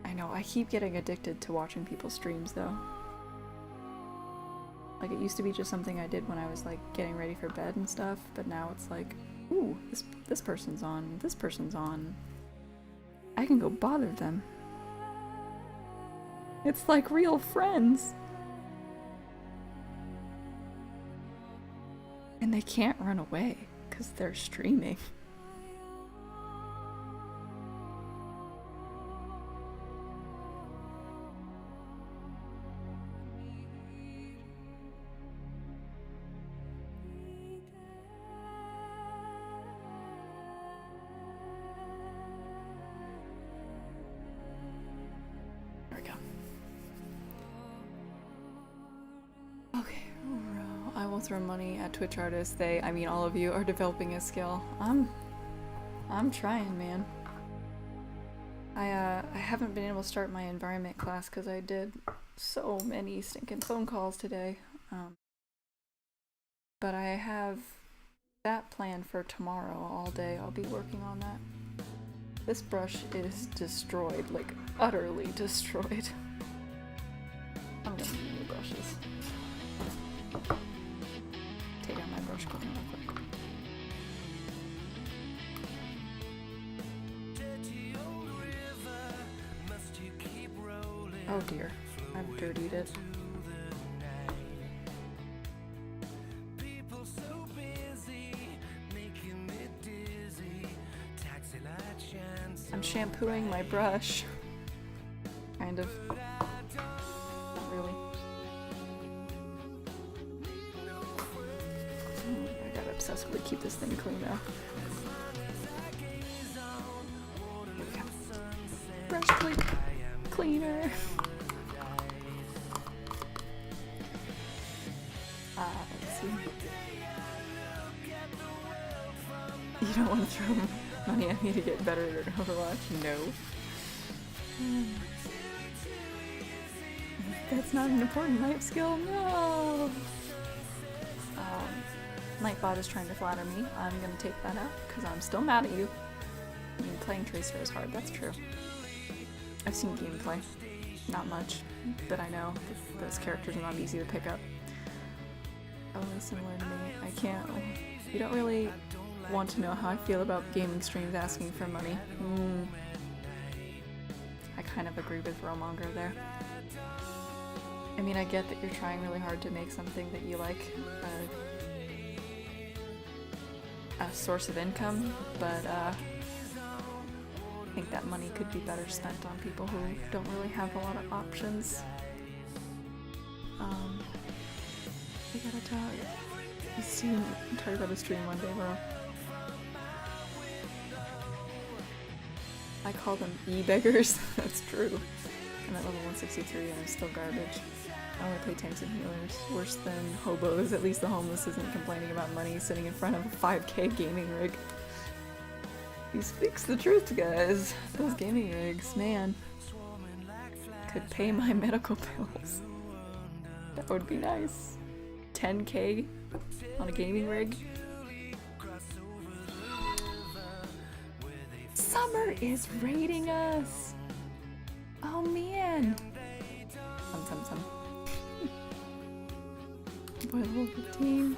I know, I keep getting addicted to watching people's streams, though. Like, it used to be just something I did when I was, like, getting ready for bed and stuff, but now it's like, ooh, this person's on, this person's on. I can go bother them. It's like real friends. And they can't run away because they're streaming. There we go. Okay, I will throw money at Twitch artists. I mean, all of you are developing a skill. I'm trying, man. I haven't been able to start my environment class because I did so many stinking phone calls today. But I have that planned for tomorrow all day. I'll be working on that. This brush is destroyed, like utterly destroyed. I'm gonna need new brushes. Take out my brush cleaner real quick. Oh dear, I've dirtied it. I'm shampooing my brush. Kind of. Not really. I gotta obsessively keep this thing clean though. Here we go. Brush cleaner. Let's see. You don't want to throw money at me to get better at Overwatch? No. That's not an important life skill? No! Nightbot is trying to flatter me. I'm gonna take that out, because I'm still mad at you. I mean, playing Tracer is hard, that's true. I've seen gameplay. Not much, but I know those characters are not easy to pick up. Only similar to me. I can't... You don't really want to know how I feel about gaming streams asking for money. I kind of agree with Romonger there. I mean, I get that you're trying really hard to make something that you like a source of income, but I think that money could be better spent on people who don't really have a lot of options. I gotta talk. You see him talk about a stream one day, bro. I call them e-beggars. That's true. I'm at level 163 and I'm still garbage. I only play tanks and healers. Worse than hobos. At least the homeless isn't complaining about money sitting in front of a 5K gaming rig. He speaks the truth, guys. Those gaming rigs, man, could pay my medical bills. That would be nice. 10K on a gaming rig. Summer is raiding us! Oh man! Some. Boy, level 15.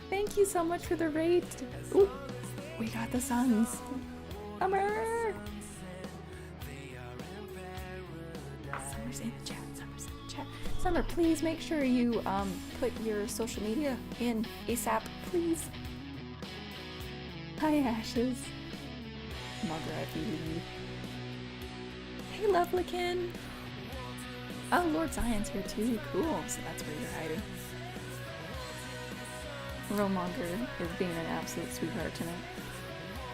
Thank you so much for the raid! Ooh, we got the suns! Summer! Summer's in the chat. Summer, please make sure you put your social media in ASAP, please. Hi, Ashes. Margaret, hey, Lovelykin. Oh, Lord Zion's here too. Cool. So that's where you're hiding. Romonger is being an absolute sweetheart tonight.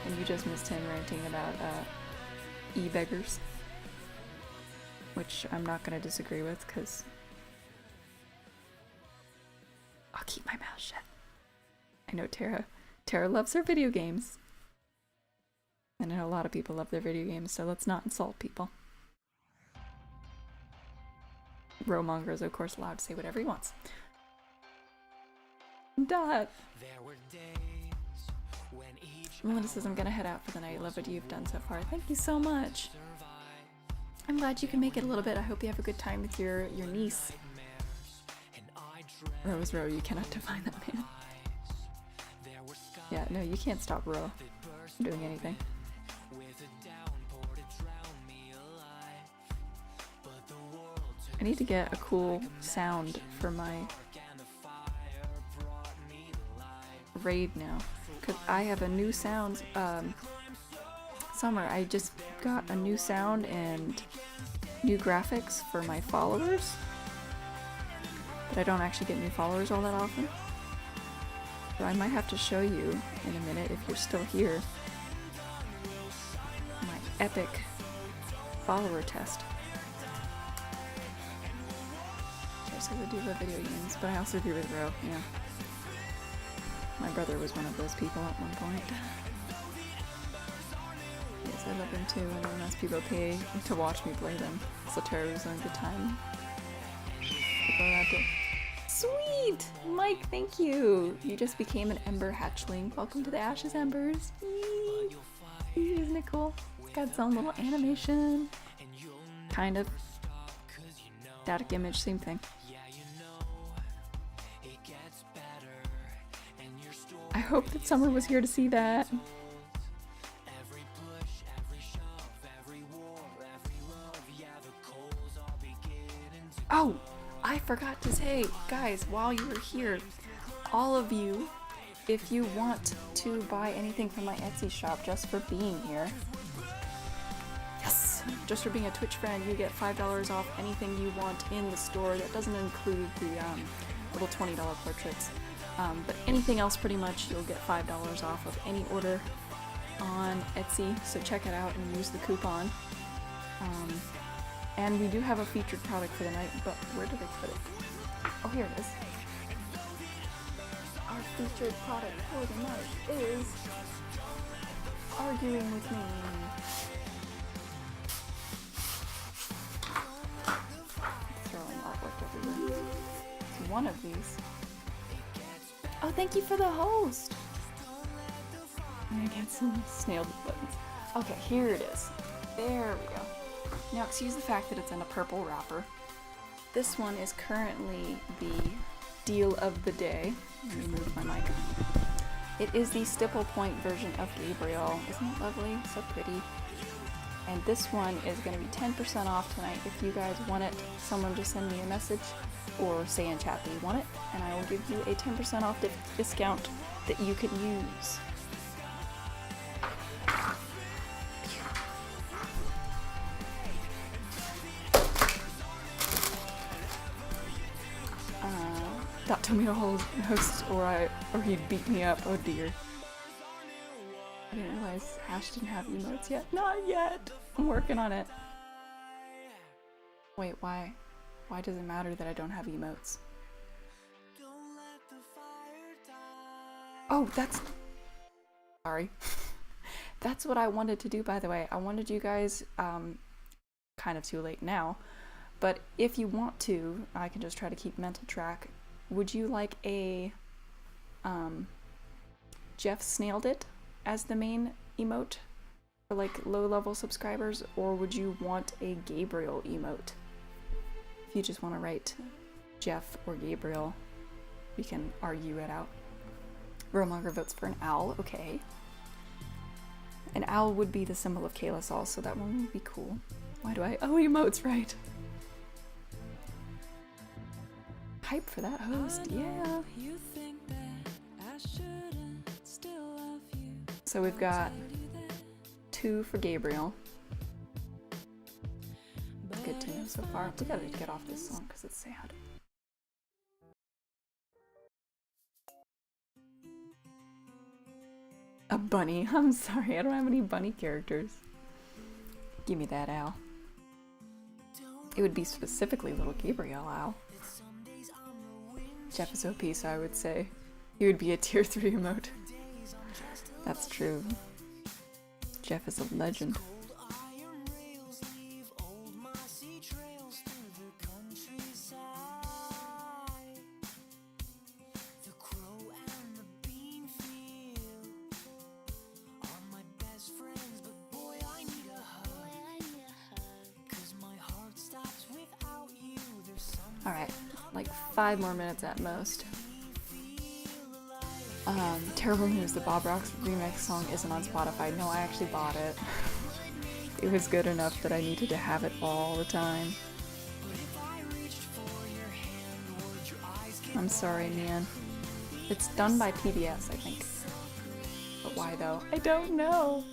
And you just missed him ranting about e-beggars. Which I'm not going to disagree with, because I'll keep my mouth shut. I know Tara loves her video games. And I know a lot of people love their video games, so let's not insult people. Romonger is, of course, allowed to say whatever he wants. Dot. Melinda says, I'm gonna head out for the night. Love what you've done so far. Thank you so much. I'm glad you can make it a little bit. I hope you have a good time with your niece. Rose Row, you cannot define that man. Yeah, no, you can't stop Row from doing anything. I need to get a cool sound for my raid now. Cause I have a new sound, Summer, I just got a new sound and new graphics for my followers. But I don't actually get new followers all that often. So I might have to show you in a minute if you're still here. My epic follower test. I said I do love video games, but I also agree with Ro, yeah. My brother was one of those people at one point. Yes, I love them too, and unless people pay to watch me play them. So Terra was a good time. Sweet! Mike, thank you! You just became an Ember hatchling. Welcome to the Ashes Embers. Yee. Isn't it cool? It's got its own little animation. Kind of. Static image, same thing. I hope that Summer was here to see that. Oh! I forgot to say, guys, while you were here, all of you, if you want to buy anything from my Etsy shop just for being here, yes, just for being a Twitch friend, you get $5 off anything you want in the store. That doesn't include the little $20 portraits, but anything else pretty much, you'll get $5 off of any order on Etsy, so check it out and use the coupon. And we do have a featured product for the night, but where did they put it? Oh, here it is. Our featured product for the night is Arguing With Me. Throwing artwork everywhere. It's one of these. Oh, thank you for the host! I'm gonna get some snail buttons. Okay, here it is. There we go. Now, excuse the fact that it's in a purple wrapper. This one is currently the deal of the day. Let me move my mic. It is the stipple point version of Gabriel. Isn't it lovely? So pretty. And this one is going to be 10% off tonight. If you guys want it, someone just send me a message or say in chat that you want it, and I will give you a 10% off discount that you can use. That told me to host or he'd beat me up. Oh dear. I didn't realize Ash didn't have emotes yet. Not yet! I'm working on it. Wait, why? Why does it matter that I don't have emotes? Oh, that's... Sorry. That's what I wanted to do, by the way. I wanted you guys, kind of too late now, but if you want to, I can just try to keep mental track. Would you like a Jeff Snailed It as the main emote for like low-level subscribers, or would you want a Gabriel emote? If you just want to write Jeff or Gabriel, we can argue it out. Romonger votes for an owl, okay. An owl would be the symbol of Kalasol, so that one would be cool. Why do I? Oh, emotes, right. Hype for that host, yeah. So we've got 2 for Gabriel. Good to know so far. We gotta get off this song because it's sad. A bunny. I'm sorry, I don't have any bunny characters. Give me that owl. It would be specifically little Gabriel owl. Jeff is OP, so I would say he would be a tier 3 emote. That's true. Jeff is a legend. Alright, like 5 more minutes at most. Terrible News, the Bob Rock's remix song isn't on Spotify. No, I actually bought it. It was good enough that I needed to have it all the time. I'm sorry, man. It's done by PBS, I think. But why though? I don't know.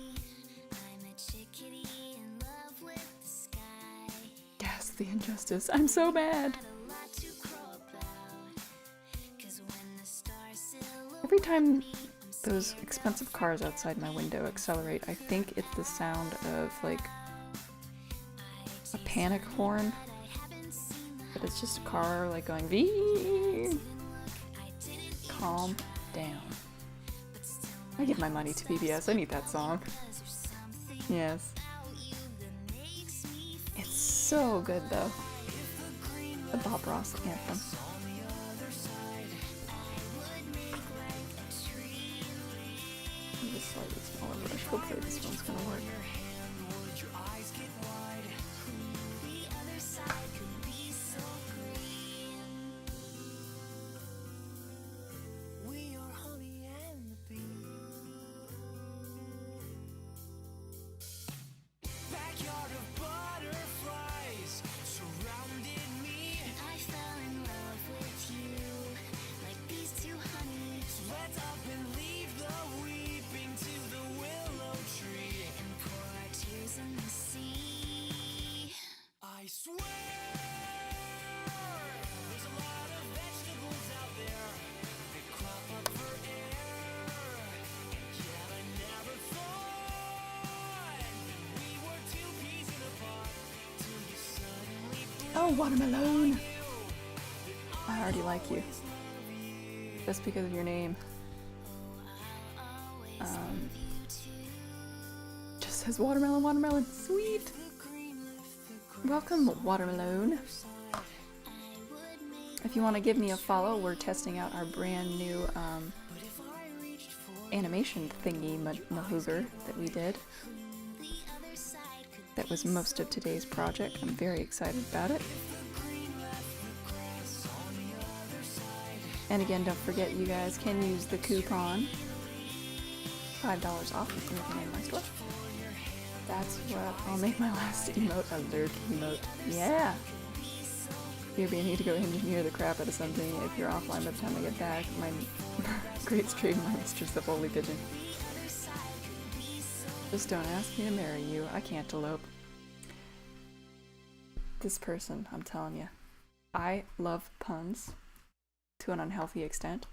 Yes, the injustice. I'm so mad. Every time those expensive cars outside my window accelerate, I think it's the sound of like a panic horn. But it's just a car like going vee. Calm down. I give my money to PBS. I need that song. Yes. It's so good though. The Bob Ross anthem. Just slightly smaller brush. Hopefully this one's gonna work. I swear, there's a lot of vegetables out there that crop up for air. Yet I never thought that we were two peas in a pod till you suddenly Oh, watermelon! I already like you. Just because of your name. Just says watermelon, watermelon. Sweet! Welcome, Watermelon. If you want to give me a follow, we're testing out our brand new animation thingy mahooger that we did. That was most of today's project. I'm very excited about it. And again, don't forget you guys can use the coupon $5 off if you make my store. That's what I'll make my last emote a lurk emote. Yeah! Maybe I need to go engineer the crap out of something if you're offline by the time I get back. My great stream, my mistress, the holy pigeon. Just don't ask me to marry you. I can't elope. This person, I'm telling you. I love puns to an unhealthy extent.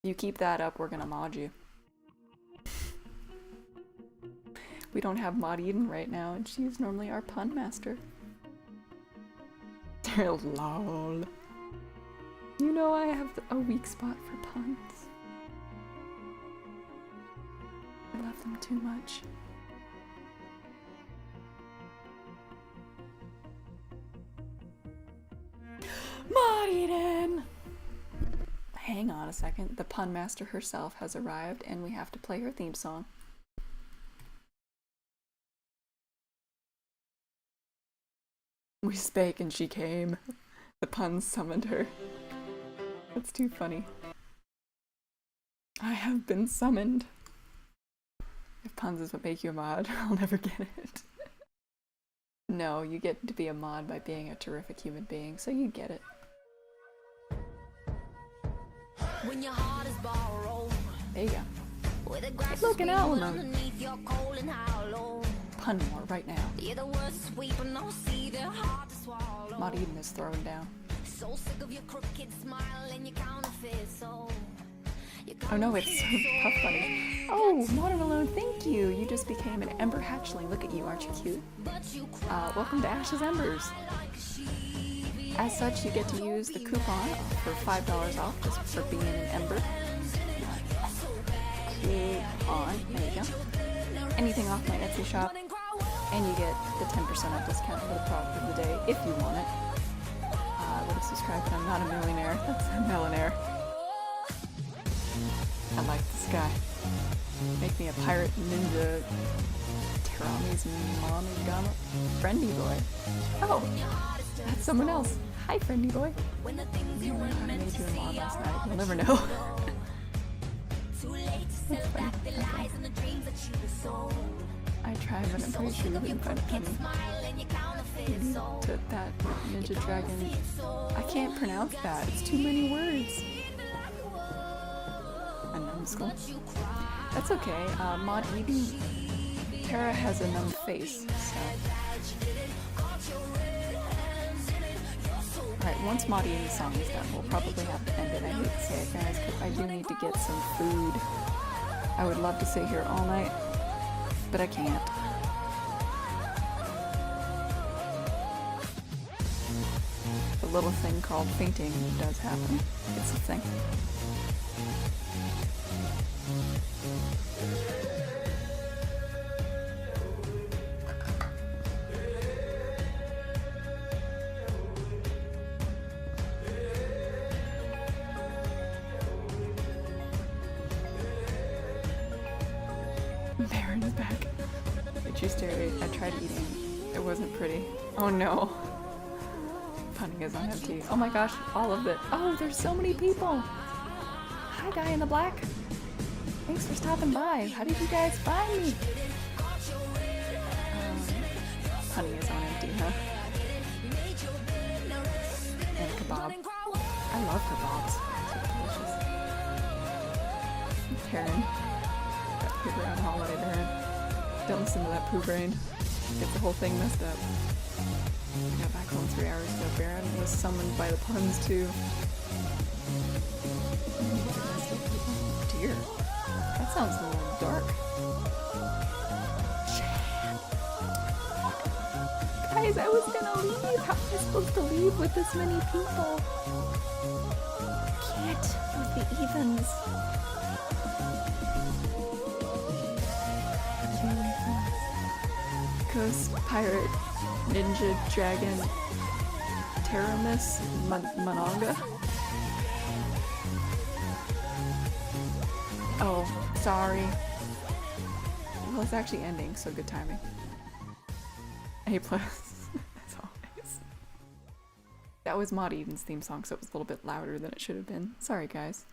You keep that up, we're gonna mod you. We don't have Maud Eden right now, and she's normally our pun master. Lol. You know I have a weak spot for puns. I love them too much. Maud Eden! Hang on a second. The pun master herself has arrived, and we have to play her theme song. We spake and she came. The puns summoned her. That's too funny. I have been summoned. If puns is what make you a mod, I'll never get it. No, you get to be a mod by being a terrific human being, so you get it. When your heart is borrowed, There you go. with a grass Look an alamo. underneath your cold and hollow. Pun more right now. Hear the words sweet, but no see they're hard to swallow. Maud Eden is throwing down. So sick of your crooked smile and your counterfeit soul. Oh no, it's Puff Bunny. Oh, Watermelon, thank you. You just became an Ember Hatchling. Look at you, aren't you cute? Welcome to Ashes Embers. As such, you get to use the coupon for $5 off just for being an Ember. Coupon, there you go. Anything off my Etsy shop, and you get the 10% off discount for the product of the day if you want it. Would have subscribed, but I'm not a millionaire. That's a millionaire. I like this guy. Make me a pirate ninja. Terami's Monogama. Friendly boy. Oh, that's someone else. Hi, friendly boy. I made you a mod last night. You'll never know. That's funny. I tried, but I'm pretty sure you wouldn't find it funny. To that Ninja Dragon. I can't pronounce that. It's too many words. school. That's okay. Mod Eden, Tara has a numb face, so. Alright, once Mod Eden's song is done, we'll probably have to end it. I hate to say it, guys, because I do need to get some food. I would love to sit here all night, but I can't. The little thing called fainting does happen. It's a thing. Baron is back. The true story, I tried eating. It wasn't pretty. Oh no. Punning is on empty. Oh my gosh, all of it. Oh, there's so many people. Hi, guy in the black. Thanks for stopping by. How did you guys find me? Punning is on empty, huh? And kebab. I love kebabs. So delicious. Karen. Paper on holiday there. Don't listen to that poo brain. Gets the whole thing messed up. I got back home 3 hours ago. Baron was summoned by the puns too. Dear. That sounds a little dark. Guys, I was gonna leave. How am I supposed to leave with this many people? Can't with the evens. Ghost, Pirate, Ninja, Dragon, Teramis, Mononga. Oh, sorry. Well, it's actually ending, so good timing. A+, as always. That was Mod Eden's theme song, so it was a little bit louder than it should have been. Sorry, guys.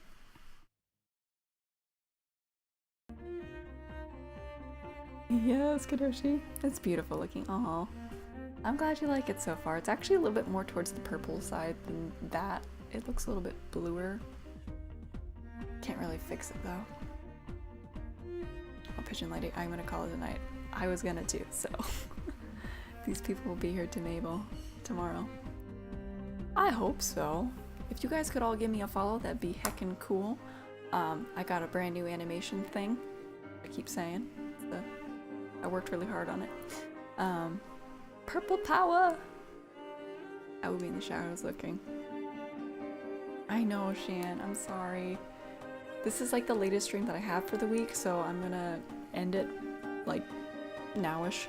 Yes, Kadoshi. It's beautiful looking. Aw. I'm glad you like it so far. It's actually a little bit more towards the purple side than that. It looks a little bit bluer. Can't really fix it though. Oh, Pigeon Lady, I'm gonna call it a night. I was gonna too, so. These people will be here to Mabel tomorrow. I hope so. If you guys could all give me a follow, that'd be heckin' cool. I got a brand new animation thing. I keep saying. I worked really hard on it. Purple power! I will be in the shadows looking. I know, Shan, I'm sorry. This is like the latest stream that I have for the week, so I'm gonna end it like nowish.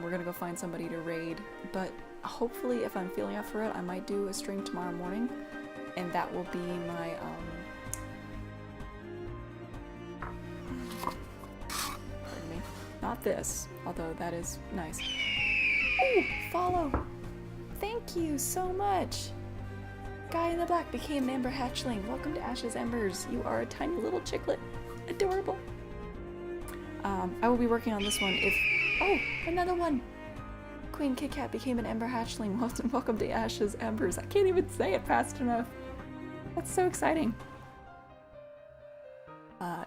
We're gonna go find somebody to raid, but hopefully if I'm feeling up for it, I might do a stream tomorrow morning, and that will be my pardon me. Not this, although that is nice. Ooh, follow! Thank you so much! Guy in the black became an Ember hatchling. Welcome to Ashes Embers. You are a tiny little chicklet. Adorable. I will be working on this one if... Oh, another one! Queen Kit Kat became an Ember hatchling. Welcome to Ashes Embers. I can't even say it fast enough. That's so exciting.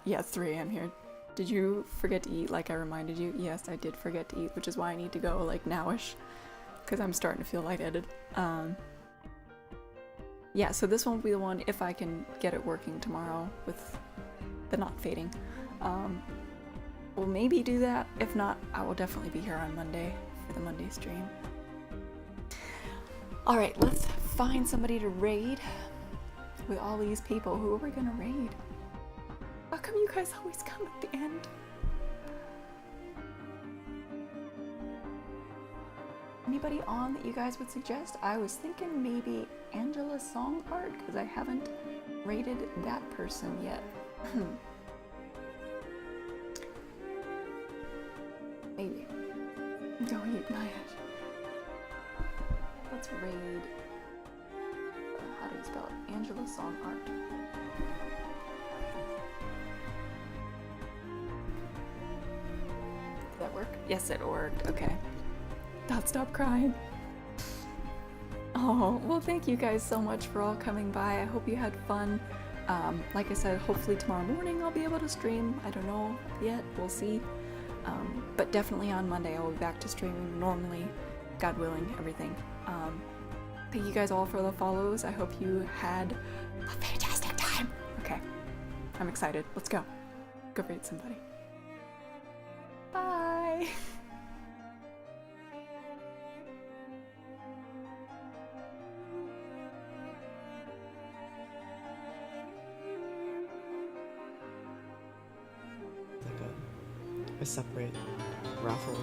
Yeah, it's 3 AM here. Did you forget to eat like I reminded you? Yes, I did forget to eat, which is why I need to go like nowish. Because I'm starting to feel lightheaded. Yeah, so this one will be the one if I can get it working tomorrow with the not fading. We'll maybe do that. If not, I will definitely be here on Monday for the Monday stream. Alright, let's find somebody to raid with all these people. Who are we gonna raid? How come you guys always come at the end? Anybody on that you guys would suggest? I was thinking maybe Angela's song art, because I haven't rated that person yet. Maybe. Go eat my ash. Let's raid. How do you spell it? Angela's song art. Did that work? Yes, it worked. Okay. Don't stop crying. Oh, well, thank you guys so much for all coming by. I hope you had fun. Like I said, hopefully tomorrow morning I'll be able to stream. I don't know yet, we'll see. But definitely on Monday I will be back to streaming normally, God willing, everything. Thank you guys all for the follows. I hope you had a fantastic time. Okay, I'm excited. Let's go. Go raid somebody. Bye. Like a separate raffle